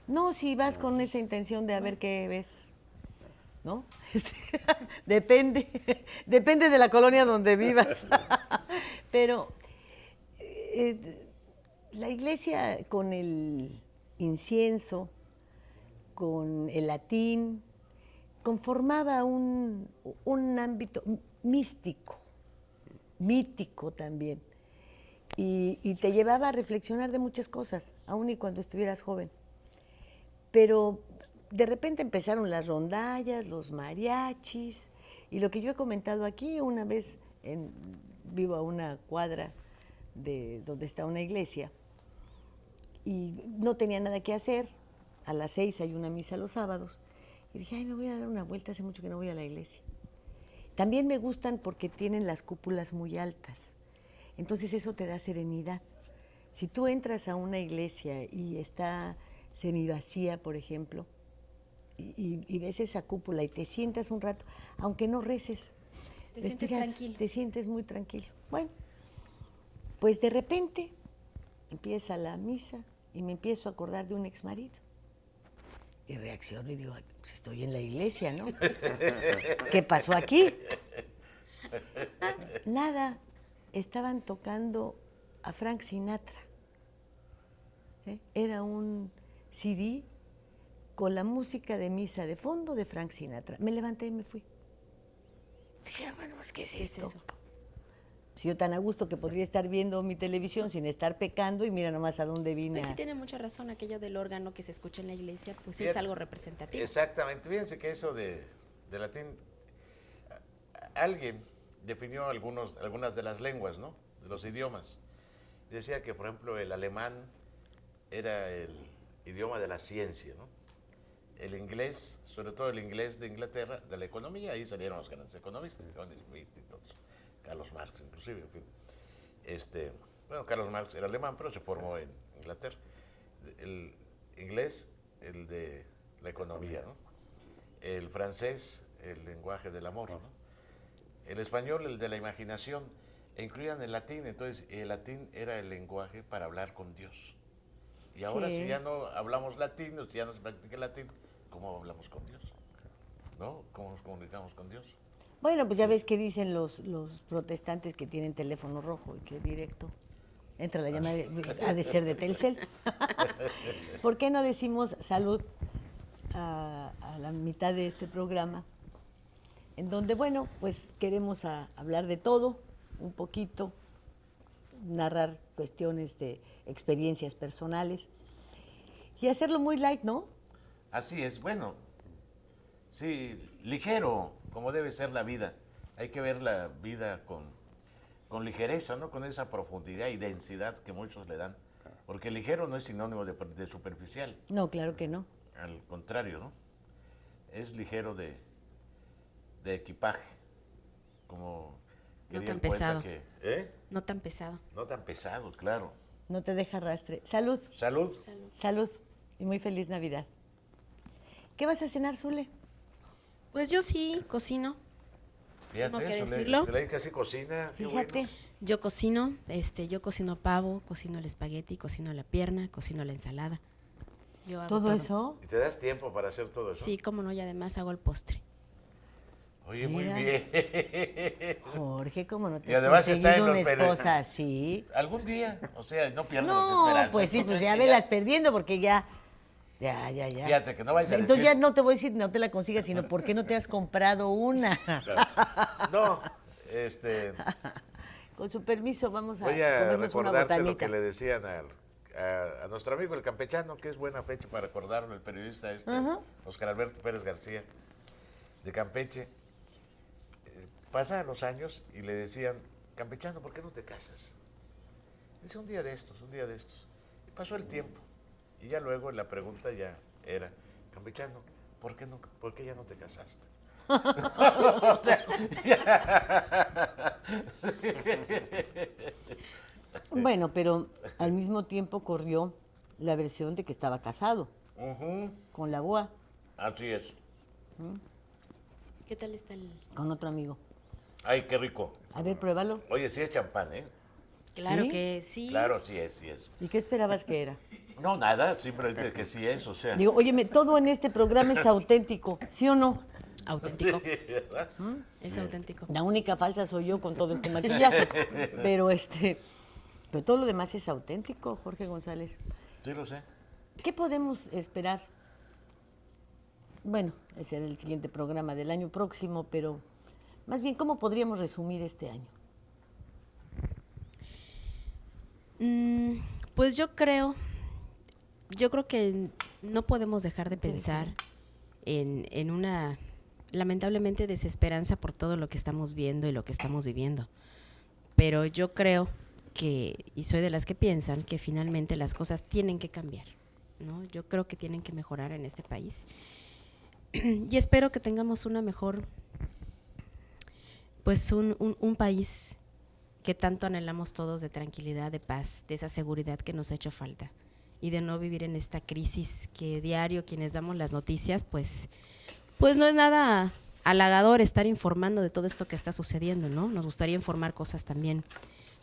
No, si vas con esa intención de a ver qué ves, ¿no? Depende de la colonia donde vivas. Pero la iglesia con el incienso, con el latín, conformaba un ámbito místico, mítico también. Y te llevaba a reflexionar de muchas cosas, aun y cuando estuvieras joven. Pero de repente empezaron las rondallas, los mariachis, y lo que yo he comentado aquí, una vez vivo a una cuadra de donde está una iglesia, y no tenía nada que hacer, a las 6 hay una misa los sábados, y dije, ay, me voy a dar una vuelta, hace mucho que no voy a la iglesia. También me gustan porque tienen las cúpulas muy altas, entonces eso te da serenidad. Si tú entras a una iglesia y está semivacía, por ejemplo, y ves esa cúpula y te sientas un rato, aunque no reces, Te sientes respiras, tranquilo. te sientes muy tranquilo. Bueno, pues de repente empieza la misa y me empiezo a acordar de un exmarido. Y reacciono y digo, pues estoy en la iglesia, ¿no? ¿Qué pasó aquí? Nada, estaban tocando a Frank Sinatra. Era un CD con la música de misa de fondo de Frank Sinatra. Me levanté y me fui. Dije, bueno, pues, ¿qué es esto? eso? Si yo tan a gusto que podría estar viendo mi televisión sin estar pecando y mira nomás a dónde vine. Pues sí tiene mucha razón, aquello del órgano que se escucha en la iglesia, pues es Fíjate, algo representativo. Exactamente. Fíjense que eso de latín, alguien definió algunas de las lenguas, ¿no? De los idiomas. Decía que, por ejemplo, el alemán era el idioma de la ciencia, ¿no? El inglés, sobre todo el inglés de Inglaterra, de la economía, ahí salieron los grandes economistas, John Smith y todos, Carlos Marx inclusive, en fin. Bueno, Carlos Marx era alemán, pero se formó en Inglaterra. El inglés, el de la economía, ¿no? El francés, el lenguaje del amor, ¿no? El español, el de la imaginación, e incluían el latín, entonces el latín era el lenguaje para hablar con Dios. Y ahora Sí. si ya no hablamos latín, o si ya no se practica el latín, ¿cómo hablamos con Dios? ¿No? ¿Cómo nos comunicamos con Dios? Bueno, pues ya ves que dicen los protestantes que tienen teléfono rojo y que directo entra la llamada, ha de ser de Telcel. ¿Por qué no decimos salud a la mitad de este programa? En donde, bueno, pues queremos hablar de todo, un poquito, narrar cuestiones de experiencias personales y hacerlo muy light, ¿no? Así es, bueno, sí, ligero, como debe ser la vida. Hay que ver la vida con ligereza, ¿no? Con esa profundidad y densidad que muchos le dan. Porque ligero no es sinónimo de superficial, No, claro que no. al contrario, ¿no? Es ligero de equipaje, como No quería tan el poeta pesado. que... No tan pesado. No tan pesado, claro. No te deja arrastre. Salud, Salud. salud y muy feliz Navidad. ¿Qué vas a cenar, Zule? Pues yo sí cocino. Fíjate, Tengo que eso decirlo. se le casi cocina. qué Fíjate. bueno. Yo cocino pavo, cocino el espagueti, cocino la pierna, cocino la ensalada. Yo hago ¿Todo eso? ¿Y te das tiempo para hacer todo eso? Sí, cómo no, y además hago el postre. Oye, muy Mira. bien. Jorge, ¿cómo no te Y has además está conseguido en una los pere- esposa así? Algún día, o sea, no pierdas las No, esperanzas. pues sí, ¿No pues crees ya que velas perdiendo porque ya. Fíjate, que no vayas a Entonces decir- ya no te voy a decir no te la consigas, sino ¿por qué no te has comprado una? No, Con su permiso, vamos a voy a comernos una recordarte lo botanita. que le decían a nuestro amigo el campechano, que es buena fecha para recordarlo, el periodista Oscar Alberto Pérez García, de Campeche. Pasan los años y le decían, campechano, ¿por qué no te casas? Dice, un día de estos, un día de estos. Y pasó el tiempo. Y ya luego la pregunta ya era, campechano, ¿por qué ya no te casaste? O sea, Bueno, pero al mismo tiempo corrió la versión de que estaba casado con la boa, así es. ¿Qué tal está el...? con otro amigo. Ay, qué rico. A ver, pruébalo. Oye, sí es champán, ¿eh? Claro ¿Sí? que sí. Claro, sí es, sí es. ¿Y qué esperabas que era? No, nada, simplemente que sí es, o sea. Digo, óyeme, todo en este programa es auténtico, ¿sí o no? Auténtico. Es auténtico. La única falsa soy yo con todo este maquillaje. Pero pero todo lo demás es auténtico, Jorge González. Sí lo sé. ¿Qué podemos esperar? Bueno, ese será el siguiente programa del año próximo, pero más bien, ¿cómo podríamos resumir este año? Pues yo creo que no podemos dejar de pensar en una, lamentablemente, desesperanza por todo lo que estamos viendo y lo que estamos viviendo. Pero yo creo que, y soy de las que piensan, que finalmente las cosas tienen que cambiar, ¿no? Yo creo que tienen que mejorar en este país. Y espero que tengamos una mejor, pues un país que tanto anhelamos todos, de tranquilidad, de paz, de esa seguridad que nos ha hecho falta, y de no vivir en esta crisis que diario quienes damos las noticias, pues no es nada halagador estar informando de todo esto que está sucediendo, ¿no? Nos gustaría informar cosas también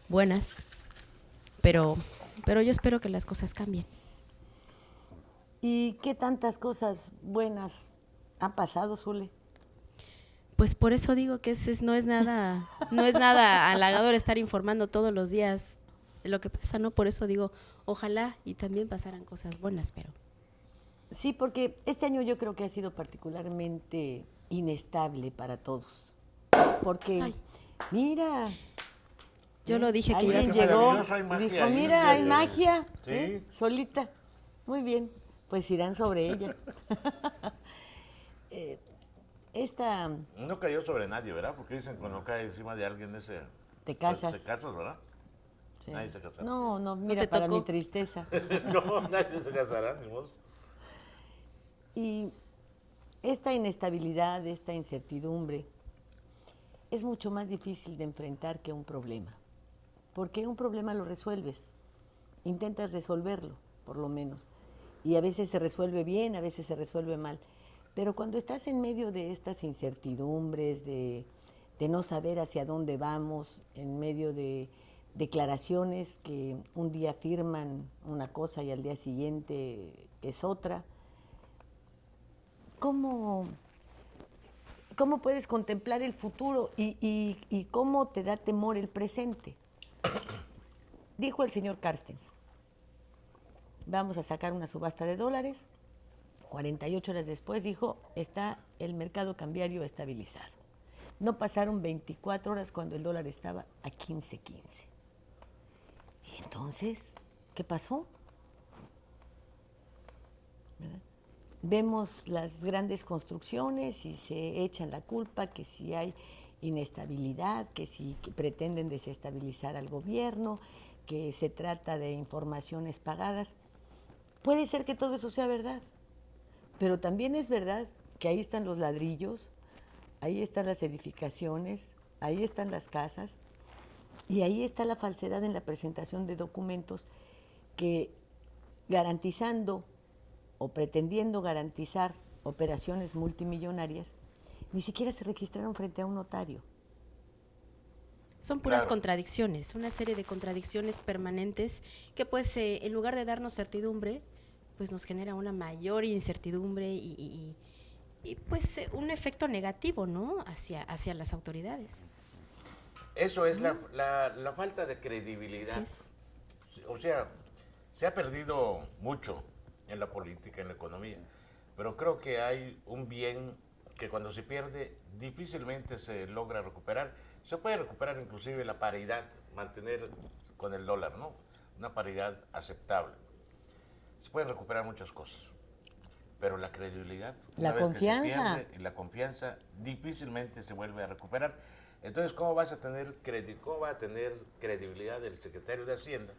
buenas, pero yo espero que las cosas cambien. ¿Y qué tantas cosas buenas han pasado, Zule? Pues por eso digo que no es nada halagador estar informando todos los días de lo que pasa, ¿no? Por eso digo, ojalá y también pasaran cosas buenas, pero... Sí, porque este año yo creo que ha sido particularmente inestable para todos. Porque, Ay. mira, Yo lo dije que iba a alguien Gracias a llegó Dios, hay y magia dijo, ahí, mira, sí, hay sí. magia, Sí. solita. Muy bien, pues irán sobre ella. Esta No cayó sobre nadie, ¿verdad? Porque dicen que cuando cae encima de alguien ese... Te casas. Se casas, ¿verdad? sí. Nadie se casará. No, mira, te para tocó? mi tristeza. No, nadie se casará, ni modo. Y esta inestabilidad, esta incertidumbre, es mucho más difícil de enfrentar que un problema. Porque un problema lo resuelves, intentas resolverlo, por lo menos. Y a veces se resuelve bien, a veces se resuelve mal. Pero cuando estás en medio de estas incertidumbres, de no saber hacia dónde vamos, en medio de declaraciones que un día afirman una cosa y al día siguiente es otra, ¿cómo puedes contemplar el futuro y cómo te da temor el presente? Dijo el señor Carstens, vamos a sacar una subasta de dólares. 48 horas después dijo, está el mercado cambiario estabilizado. No pasaron 24 horas cuando el dólar estaba a 15.15. ¿Y entonces qué pasó? ¿Verdad? Vemos las grandes construcciones y se echan la culpa que si hay inestabilidad, que si pretenden desestabilizar al gobierno, que se trata de informaciones pagadas. Puede ser que todo eso sea verdad, pero también es verdad que ahí están los ladrillos, ahí están las edificaciones, ahí están las casas y ahí está la falsedad en la presentación de documentos que, garantizando o pretendiendo garantizar operaciones multimillonarias, ni siquiera se registraron frente a un notario. Son puras Claro. contradicciones, una serie de contradicciones permanentes que pues en lugar de darnos certidumbre, pues nos genera una mayor incertidumbre y, pues un efecto negativo, ¿no? Hacia las autoridades. Eso es la falta de credibilidad. O sea, se ha perdido mucho en la política, en la economía, pero creo que hay un bien que cuando se pierde difícilmente se logra recuperar. Se puede recuperar inclusive la paridad, mantener con el dólar, ¿no? Una paridad aceptable. Se pueden recuperar muchas cosas, pero la credibilidad, La una vez que se confianza. pierde, y la confianza difícilmente se vuelve a recuperar. Entonces, ¿cómo va a tener credibilidad el secretario de Hacienda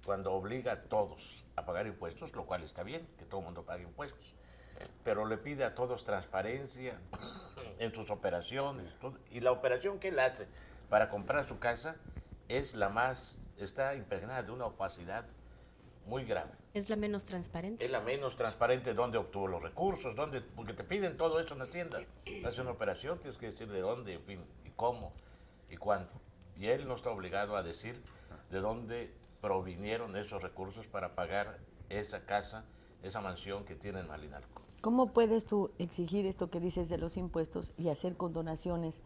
cuando obliga a todos a pagar impuestos, lo cual está bien, que todo el mundo pague impuestos, pero le pide a todos transparencia en sus operaciones, todo, y la operación que él hace para comprar su casa está impregnada de una opacidad muy grave. Es la menos transparente. Es la menos transparente dónde obtuvo los recursos, porque te piden todo eso en Hacienda. Haces una operación, tienes que decir de dónde, en fin, y cómo, y cuándo. Y él no está obligado a decir de dónde provinieron esos recursos para pagar esa casa, esa mansión que tiene en Malinalco. ¿Cómo puedes tú exigir esto que dices de los impuestos y hacer condonaciones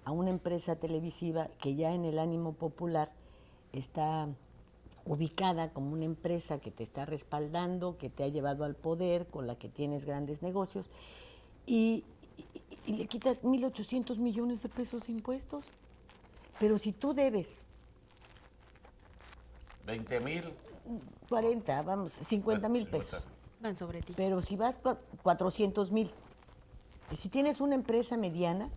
a una empresa televisiva que ya en el ánimo popular está ubicada como una empresa que te está respaldando, que te ha llevado al poder, con la que tienes grandes negocios, y le quitas 1.800 millones de pesos de impuestos? Pero si tú debes 20,000. 40, vamos, 50,000 pesos, Van sobre ti. pero si vas 400,000, y si tienes una empresa mediana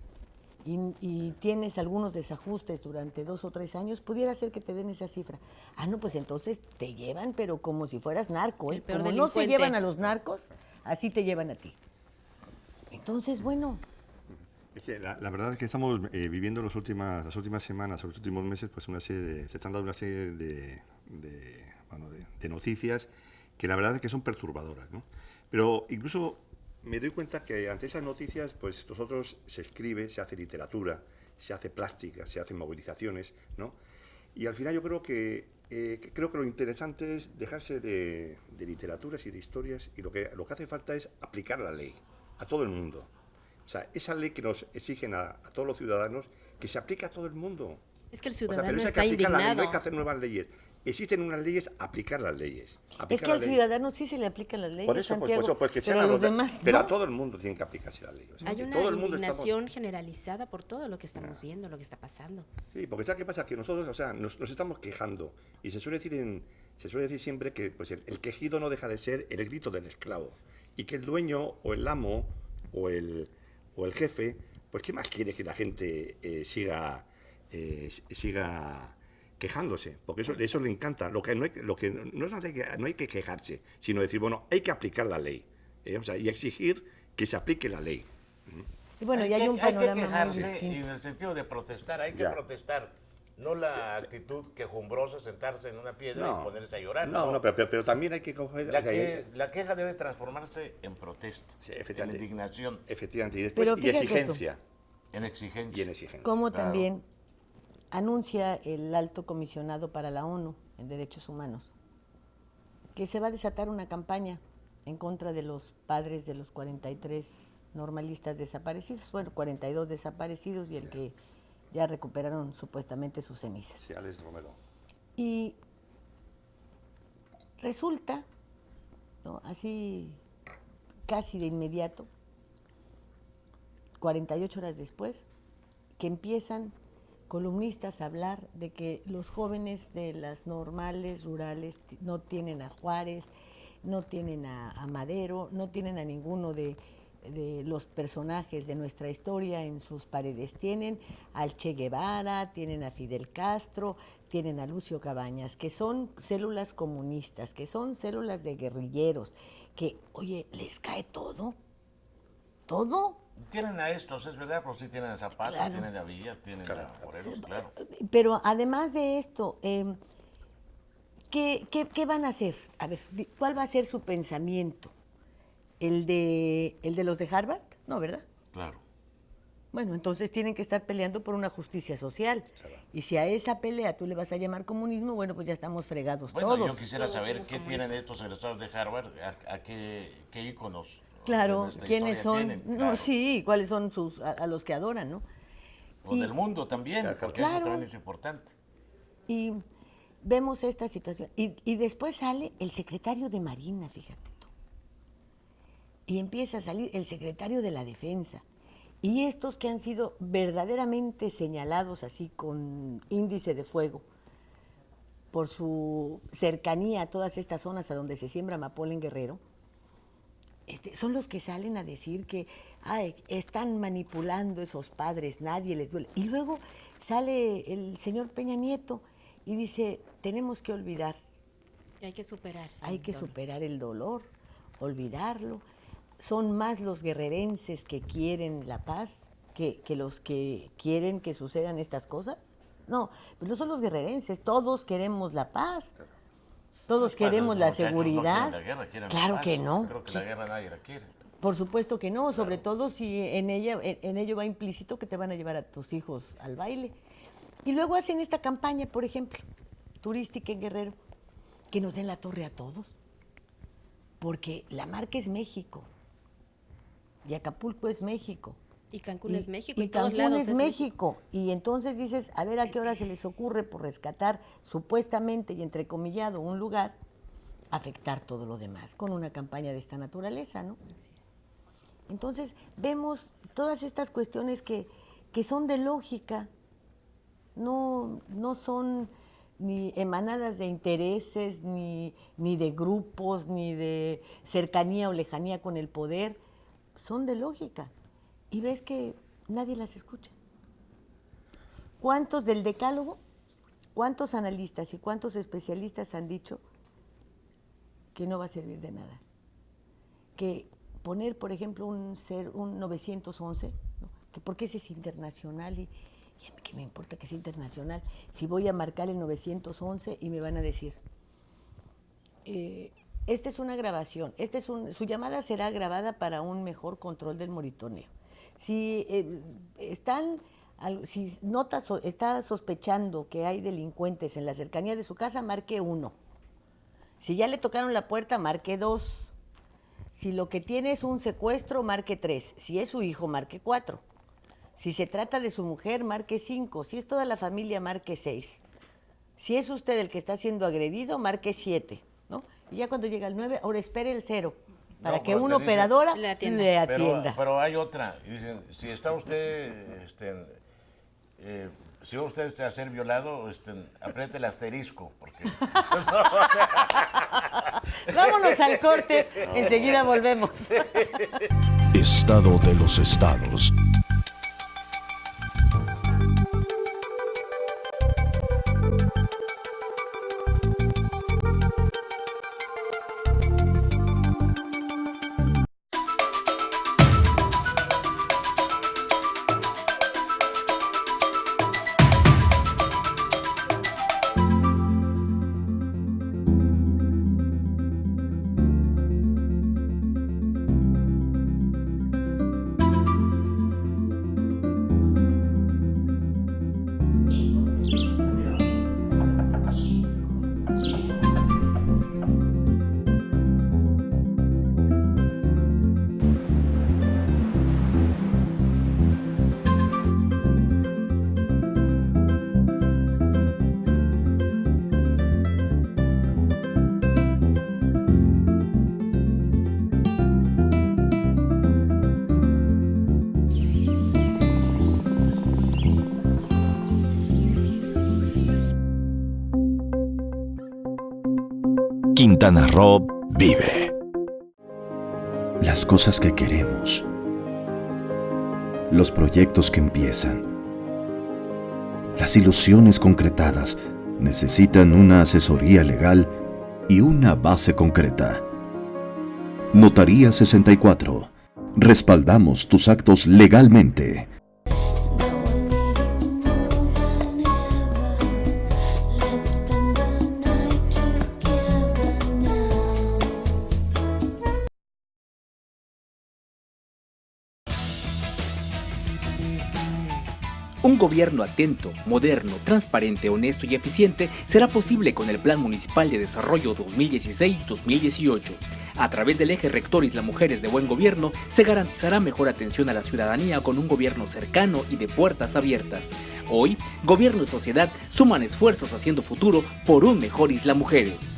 y tienes algunos desajustes durante 2 o 3 años, pudiera ser que te den esa cifra. Ah, no, pues entonces te llevan, pero como si fueras narco, ¿eh? El peor Como no se delincuente. llevan a los narcos, así te llevan a ti. Entonces, bueno, Es que la verdad es que estamos viviendo las últimas semanas, los últimos meses, pues se están dando una serie de noticias que la verdad es que son perturbadoras, ¿no? Pero incluso me doy cuenta que ante esas noticias, pues nosotros se escribe, se hace literatura, se hace plástica, se hacen movilizaciones, ¿no? Y al final yo creo que lo interesante es dejarse de literaturas y de historias, y lo que hace falta es aplicar la ley a todo el mundo. O sea, esa ley que nos exigen a todos los ciudadanos, que se aplique a todo el mundo. Es que el O sea, ciudadano pero eso hay que está aplicar la ley, no indignado. hay que hacer nuevas leyes. Existen unas leyes, aplicar las leyes. es Aplicar que al la ley. ciudadano sí se le aplican las leyes, Por eso, Santiago, pues que pero sean a los los de- demás pero no. a todo el mundo tienen que aplicarse la ley. O sea, Hay que una todo el mundo indignación generalizada por todo lo que estamos viendo, lo que está pasando. Sí, porque ¿sabes qué pasa? Que nosotros, o sea, nos estamos quejando. Y se suele decir siempre que pues el quejido no deja de ser el grito del esclavo. Y que el dueño, o el amo, o el jefe, pues ¿qué más quiere que la gente siga quejándose? Porque eso le encanta. No hay que quejarse, sino decir, bueno, hay que aplicar la ley. O sea, y exigir que se aplique la ley. Y bueno, ya hay un Hay que panorama muy quejarse, y distinto. en el sentido de protestar, hay que Ya. protestar. No la actitud quejumbrosa, sentarse en una piedra No. y ponerse a llorar. No, pero también hay que coger... La, o sea, la queja debe transformarse en protesta, Sí, en efectivamente. indignación, Efectivamente. Y después, Pero y fíjate tú. exigencia. en exigencia. Y en exigencia. Como Claro. también anuncia el alto comisionado para la ONU en Derechos Humanos que se va a desatar una campaña en contra de los padres de los 43 normalistas desaparecidos, bueno, 42 desaparecidos y el que ya recuperaron supuestamente sus cenizas. Sí, Alex Romero. Y resulta, ¿no?, así casi de inmediato, 48 horas después, que empiezan columnistas a hablar de que los jóvenes de las normales rurales no tienen a Juárez, no tienen a Madero, no tienen a ninguno de los personajes de nuestra historia en sus paredes. Tienen al Che Guevara, tienen a Fidel Castro, tienen a Lucio Cabañas, que son células comunistas, que son células de guerrilleros, que, oye, les cae todo, todo. Tienen a estos, es verdad, pero sí tienen a Zapata, Claro. tienen a Villa, tienen a Morelos, claro. Pero además de esto, ¿qué van a hacer? A ver, ¿cuál va a ser su pensamiento? ¿El de los de Harvard? No, ¿verdad? Claro. Bueno, entonces tienen que estar peleando por una justicia social. Y si a esa pelea tú le vas a llamar comunismo, bueno, pues ya estamos fregados Bueno, todos. yo quisiera saber qué tienen estos egresados de Harvard, a qué íconos Claro, de nuestra quiénes historia son, tienen, no, claro. sí, cuáles son a los que adoran, ¿no? O del mundo también, porque eso Claro. también es importante. Y vemos esta situación. Y después sale el secretario de Marina, fíjate tú. Y empieza a salir el secretario de la Defensa. Y estos que han sido verdaderamente señalados así con índice de fuego por su cercanía a todas estas zonas a donde se siembra amapola en Guerrero, son los que salen a decir que están manipulando esos padres, nadie les duele. Y luego sale el señor Peña Nieto y dice, tenemos que olvidar. Hay que superar. Hay que superar el dolor, olvidarlo. Son más los guerrerenses que quieren la paz que los que quieren que sucedan estas cosas. No, pues no son los guerrerenses, todos queremos la paz. Todos queremos la seguridad. Claro que no. Creo que la guerra nadie la quiere. Por supuesto que no, sobre todo si en ello va implícito que te van a llevar a tus hijos al baile. Y luego hacen esta campaña, por ejemplo, turística en Guerrero, que nos den la torre a todos. Porque la marca es México. Y Acapulco es México. Y Cancún es México. Y todos Cancún lados es México. Y entonces dices, a ver a qué hora se les ocurre por rescatar supuestamente y entrecomillado un lugar, afectar todo lo demás con una campaña de esta naturaleza, ¿no? Así es. Entonces vemos todas estas cuestiones que son de lógica, no son ni emanadas de intereses, ni de grupos, ni de cercanía o lejanía con el poder, son de lógica. Y ves que nadie las escucha. ¿Cuántos del decálogo, cuántos analistas y cuántos especialistas han dicho que no va a servir de nada? Que poner, por ejemplo, un 911, ¿no? Que porque ese es internacional y a mí qué me importa que sea internacional, si voy a marcar el 911 y me van a decir, esta es una grabación, su llamada será grabada para un mejor control del monitoreo. Si está sospechando que hay delincuentes en la cercanía de su casa, marque 1. Si ya le tocaron la puerta, marque 2. Si lo que tiene es un secuestro, marque 3. Si es su hijo, marque 4. Si se trata de su mujer, marque 5. Si es toda la familia, marque 6. Si es usted el que está siendo agredido, marque 7, ¿no? Y ya cuando llega el 9, ahora espere el 0, para que una operadora le atienda. Pero hay otra, y dicen, si está usted, si va usted a ser violado, apriete el asterisco, porque... Vámonos al corte, enseguida volvemos. Estado de los estados. Quintana Roo vive. Las cosas que queremos. Los proyectos que empiezan. Las ilusiones concretadas necesitan una asesoría legal y una base concreta. Notaría 64. Respaldamos tus actos legalmente. Un gobierno atento, moderno, transparente, honesto y eficiente será posible con el Plan Municipal de Desarrollo 2016-2018. A través del eje rector Isla Mujeres de Buen Gobierno se garantizará mejor atención a la ciudadanía con un gobierno cercano y de puertas abiertas. Hoy, gobierno y sociedad suman esfuerzos haciendo futuro por un mejor Isla Mujeres.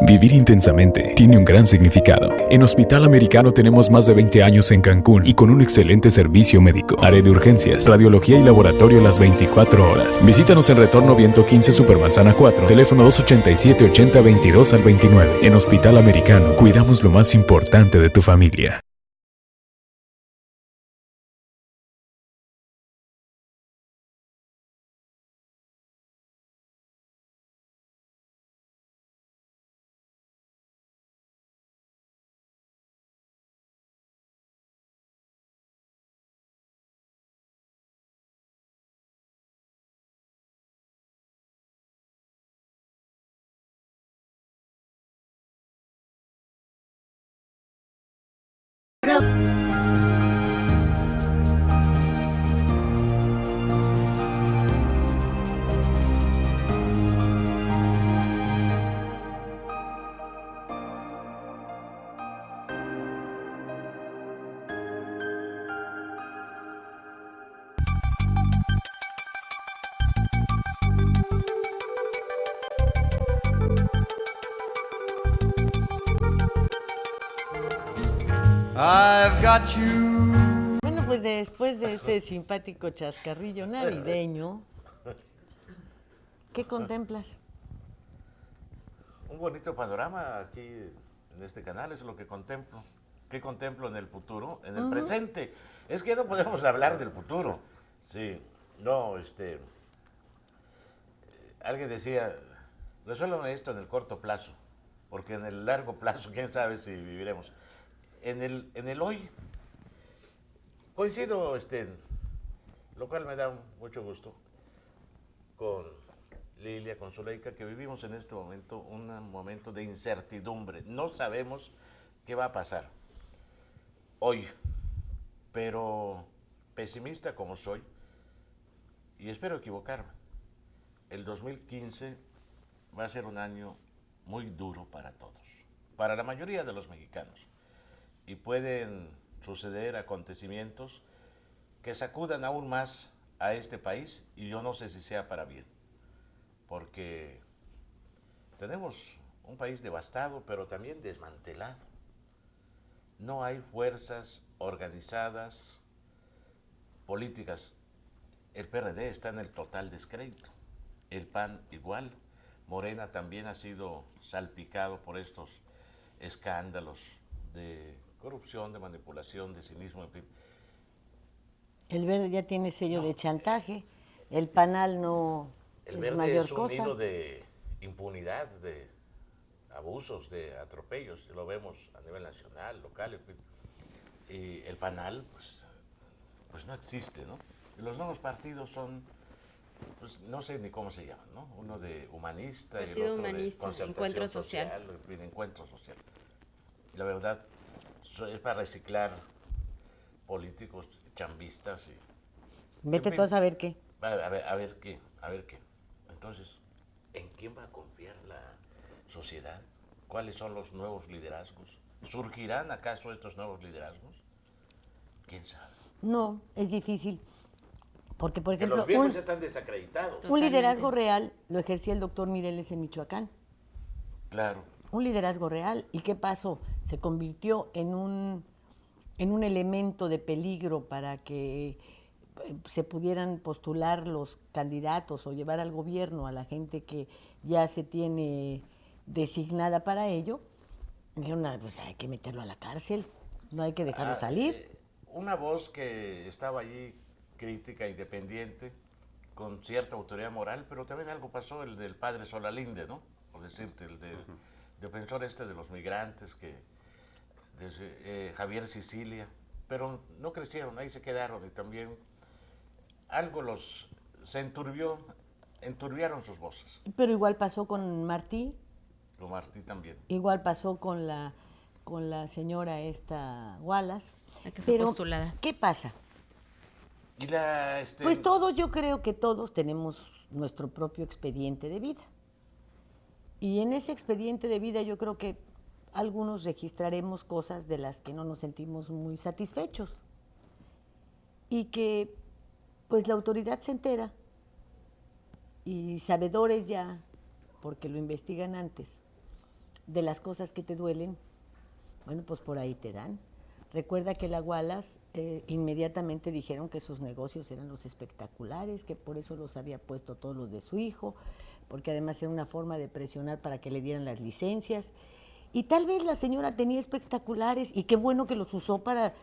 Vivir intensamente tiene un gran significado. En Hospital Americano tenemos más de 20 años en Cancún y con un excelente servicio médico. Área de urgencias, radiología y laboratorio las 24 horas. Visítanos en Retorno Viento 15 Supermanzana 4, teléfono 287-8022 al 29. En Hospital Americano, cuidamos lo más importante de tu familia. I've got you. Bueno, pues después de este simpático chascarrillo navideño, ¿qué contemplas? Un bonito panorama aquí en este canal, es lo que contemplo. ¿Qué contemplo en el futuro? En el presente. Es que no podemos hablar del futuro. Sí, no, alguien decía, resuélvame esto en el corto plazo, porque en el largo plazo, quién sabe si viviremos. En el hoy, coincido, lo cual me da mucho gusto, con Lilia, con Zuleika, que vivimos en este momento un momento de incertidumbre. No sabemos qué va a pasar hoy, pero pesimista como soy, y espero equivocarme, el 2015 va a ser un año muy duro para todos, para la mayoría de los mexicanos. Y pueden suceder acontecimientos que sacudan aún más a este país, y yo no sé si sea para bien, porque tenemos un país devastado, pero también desmantelado. No hay fuerzas organizadas, políticas. El PRD está en el total descrédito, el PAN igual, Morena también ha sido salpicado por estos escándalos de corrupción, de manipulación, de cinismo, en fin. El Verde ya tiene sello de chantaje, el PANAL no es mayor es un cosa. nido de impunidad, de abusos, de atropellos, lo vemos a nivel nacional, local, en fin. Y el PANAL, pues no existe, ¿no? Y los nuevos partidos son, pues no sé ni cómo se llaman, ¿no? Uno de humanista y el Partido otro Humanista, de concertación Encuentro Social. En fin, Encuentro Social. La verdad, es para reciclar políticos chambistas y... Vete tú a saber qué. A ver qué. Entonces, ¿en quién va a confiar la sociedad? ¿Cuáles son los nuevos liderazgos? ¿Surgirán acaso estos nuevos liderazgos? ¿Quién sabe? No, es difícil. Porque, por Que ejemplo, los viejos ya están desacreditados. un liderazgo real lo ejercía el doctor Mireles en Michoacán. Claro. Un liderazgo real. ¿Y qué pasó? Se convirtió en un elemento de peligro para que se pudieran postular los candidatos o llevar al gobierno a la gente que ya se tiene designada para ello. Dijeron, pues hay que meterlo a la cárcel, no hay que dejarlo salir. Una voz que estaba allí, crítica, independiente, con cierta autoridad moral, pero también algo pasó, el del padre Solalinde, ¿no? Por decirte, el defensor de los migrantes, Javier Sicilia, pero no crecieron, ahí se quedaron, y también algo se enturbiaron sus voces. Pero igual pasó con Martí. Con Martí también. Igual pasó con con la señora esta Wallace. La que fue Pero, postulada. ¿qué pasa? Y la, Pues todos, yo creo que todos tenemos nuestro propio expediente de vida. Y en ese expediente de vida yo creo que algunos registraremos cosas de las que no nos sentimos muy satisfechos. Y que pues la autoridad se entera y sabedores ya, porque lo investigan antes, de las cosas que te duelen, bueno, pues por ahí te dan. Recuerda que la Wallace inmediatamente dijeron que sus negocios eran los espectaculares, que por eso los había puesto todos los de su hijo, porque además era una forma de presionar para que le dieran las licencias. Y tal vez la señora tenía espectaculares y qué bueno que los usó para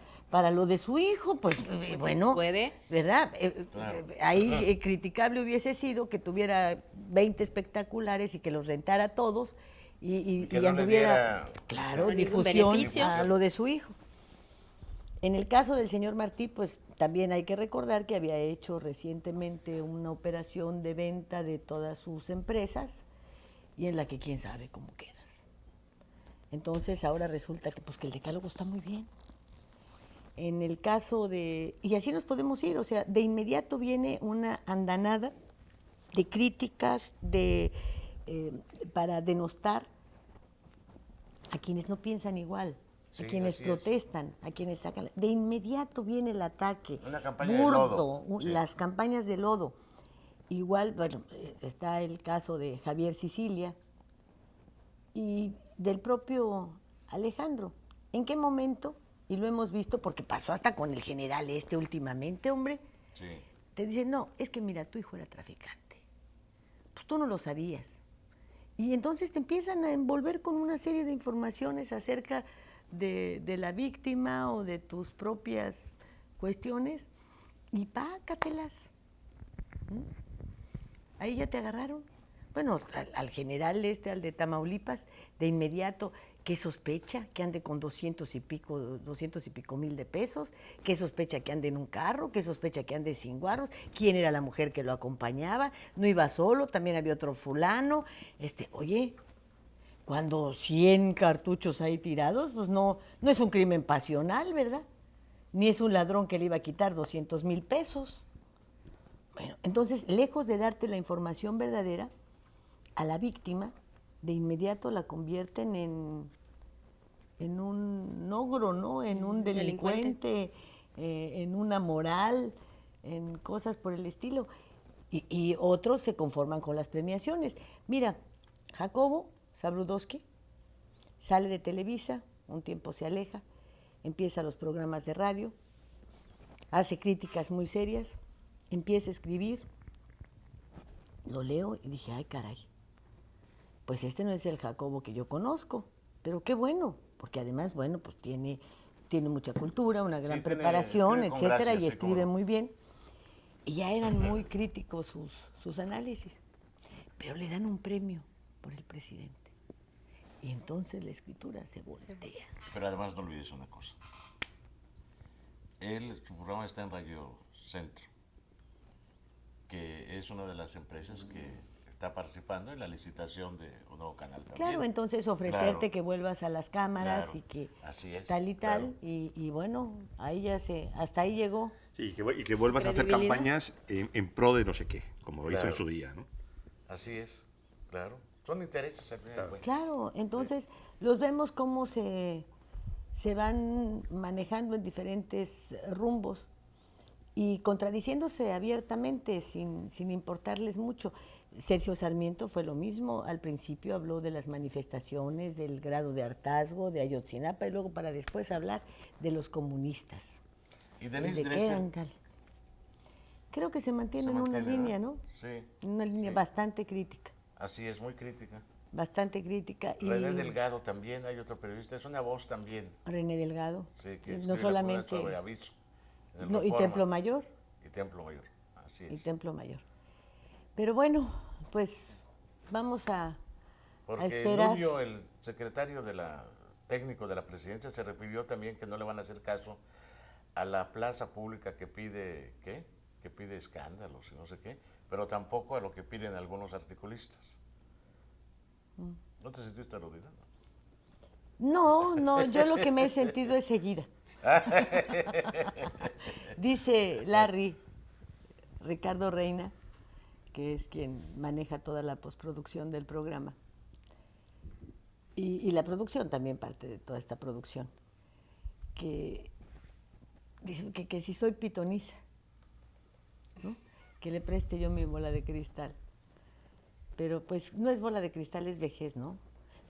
lo de su hijo, pues bueno, puede. ¿verdad? Claro. Ahí criticable hubiese sido que tuviera 20 espectaculares y que los rentara a todos y que no le anduviera, diera claro, ningún difusión beneficio. a lo de su hijo. En el caso del señor Martí, pues también hay que recordar que había hecho recientemente una operación de venta de todas sus empresas y en la que quién sabe cómo quedas. Entonces ahora resulta que pues que el decálogo está muy bien. En el caso de, y así nos podemos ir, o sea, de inmediato viene una andanada de críticas para denostar a quienes no piensan igual, Sí, a quienes así es. protestan, a quienes sacan. De inmediato viene el ataque. Una campaña de burdo, lodo, sí. las campañas de lodo. Igual, bueno, está el caso de Javier Sicilia y del propio Alejandro. ¿En qué momento? Y lo hemos visto porque pasó hasta con el general últimamente, hombre. Sí. Te dicen, no, es que mira, tu hijo era traficante. Pues tú no lo sabías. Y entonces te empiezan a envolver con una serie de informaciones acerca de la víctima o de tus propias cuestiones y pácatelas. Ahí ya te agarraron. Bueno, al general al de Tamaulipas, de inmediato, ¿qué sospecha? Que ande con 200 y pico mil de pesos. ¿Qué sospecha que ande en un carro? ¿Qué sospecha que ande sin guarros? ¿Quién era la mujer que lo acompañaba? No iba solo, también había otro fulano. Oye, cuando 100 cartuchos ahí tirados, pues no es un crimen pasional, ¿verdad? Ni es un ladrón que le iba a quitar 200 mil pesos. Bueno, entonces, lejos de darte la información verdadera, a la víctima, de inmediato la convierten en un ogro, ¿no? En un delincuente, en una moral, en cosas por el estilo. Y otros se conforman con las premiaciones. Mira, Jacobo Zabludowski sale de Televisa, un tiempo se aleja, empieza los programas de radio, hace críticas muy serias, empieza a escribir, lo leo y dije, ay caray, pues este no es el Jacobo que yo conozco, pero qué bueno, porque además, bueno, pues tiene mucha cultura, una gran preparación, escribe con etcétera, gracia, y sí, escribe cómo no. muy bien. Y ya eran muy críticos sus análisis, pero le dan un premio por el presidente. Y entonces la escritura se voltea. Pero además no olvides una cosa. Su programa está en Radio Centro, que es una de las empresas que está participando en la licitación de un nuevo canal también. Claro, entonces ofrecerte Claro. que vuelvas a las cámaras Claro, y que así es, tal y tal, claro. y bueno, ahí ya hasta ahí llegó. Sí, y que vuelvas a hacer ¿Credibilidad? campañas en pro de no sé qué, como lo hizo Claro. en su día, ¿no? Así es, claro. Son intereses al final de cuentas. Claro, entonces los vemos cómo se van manejando en diferentes rumbos y contradiciéndose abiertamente sin importarles mucho. Sergio Sarmiento fue lo mismo, al principio habló de las manifestaciones, del grado de hartazgo, de Ayotzinapa, y luego para después hablar de los comunistas. Y Denise ¿De qué Dresser eran tal? Creo que se mantiene en una mantiene, línea, ¿no? Sí. En una línea sí. bastante crítica, Así es, muy crítica. bastante crítica. Y René Delgado también, hay otro periodista, es una voz también. René Delgado, Sí, que no escribe la solamente... columna sobre aviso. en el No, y Reforma. Templo Mayor. Y Templo Mayor, así es. Y Templo Mayor. Pero bueno, pues vamos a Porque esperar. Nuño, el secretario técnico de la presidencia, se refirió también que no le van a hacer caso a la plaza pública que pide, ¿qué? Que pide escándalos y no sé qué, pero tampoco a lo que piden algunos articulistas. ¿No te sentiste aludida? No, yo lo que me he sentido es seguida. Dice Ricardo Reina, que es quien maneja toda la postproducción del programa, y la producción también, parte de toda esta producción, que dice que si soy pitoniza, ¿no? Que le preste yo mi bola de cristal. Pero pues no es bola de cristal, es vejez, ¿no?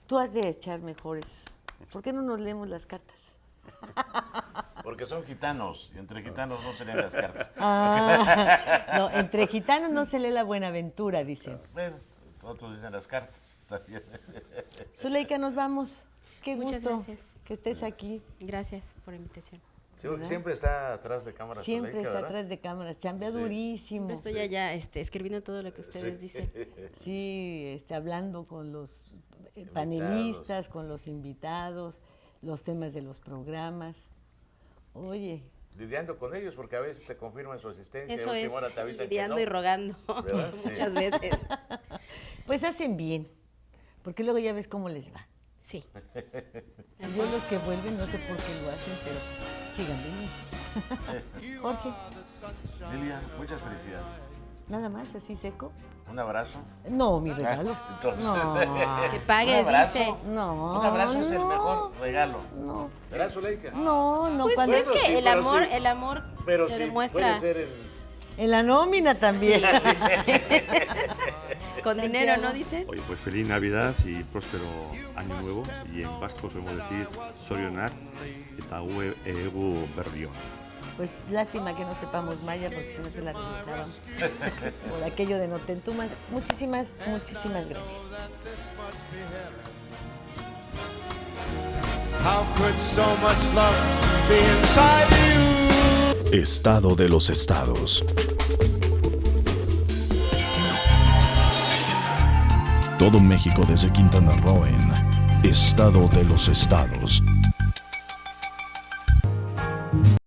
Tú has de echar mejores. ¿Por qué no nos leemos las cartas? Porque son gitanos, y entre gitanos no se leen las cartas. No, entre gitanos no se lee la Buenaventura, dicen. Bueno, otros dicen las cartas. También. Zuleika, nos vamos. Qué Muchas gusto gracias. que estés aquí. Gracias por la invitación. Siempre está atrás de cámaras. Siempre Zuleika, está ¿verdad? atrás de cámaras, chambea Sí. durísimo. Siempre estoy allá escribiendo todo lo que ustedes dicen. Sí, hablando con los panelistas, con los invitados, los temas de los programas. Oye. Lidiando con ellos, porque a veces te confirman su asistencia. Eso y a es, última hora te avisan lidiando que no. y rogando muchas veces. Pues hacen bien, porque luego ya ves cómo les va. Sí. Si yo los que vuelven, no sé por qué lo hacen, pero sigan viniendo. Jorge, Lilia, muchas felicidades. nada más, así seco. Un abrazo. No, mi regalo. Entonces, No. Que pagues, un abrazo. dice. No, Un abrazo es el no, mejor regalo. No, ¿Verdad, Zuleika? no, Pues cuando- es que sí, el pero amor, sí. el amor Pero se sí, demuestra puede ser en... En la nómina también. con dinero, ¿no dicen? Oye, pues feliz Navidad y próspero Año Nuevo. Y en vasco solemos decir Sorionak eta egu berrión. Pues lástima que no sepamos maya, porque si no te la regresábamos. Por aquello de no te entumas. Muchísimas gracias. How could so much love be inside you? Estado de los estados. Todo México desde Quintana Roo en Estado de los Estados.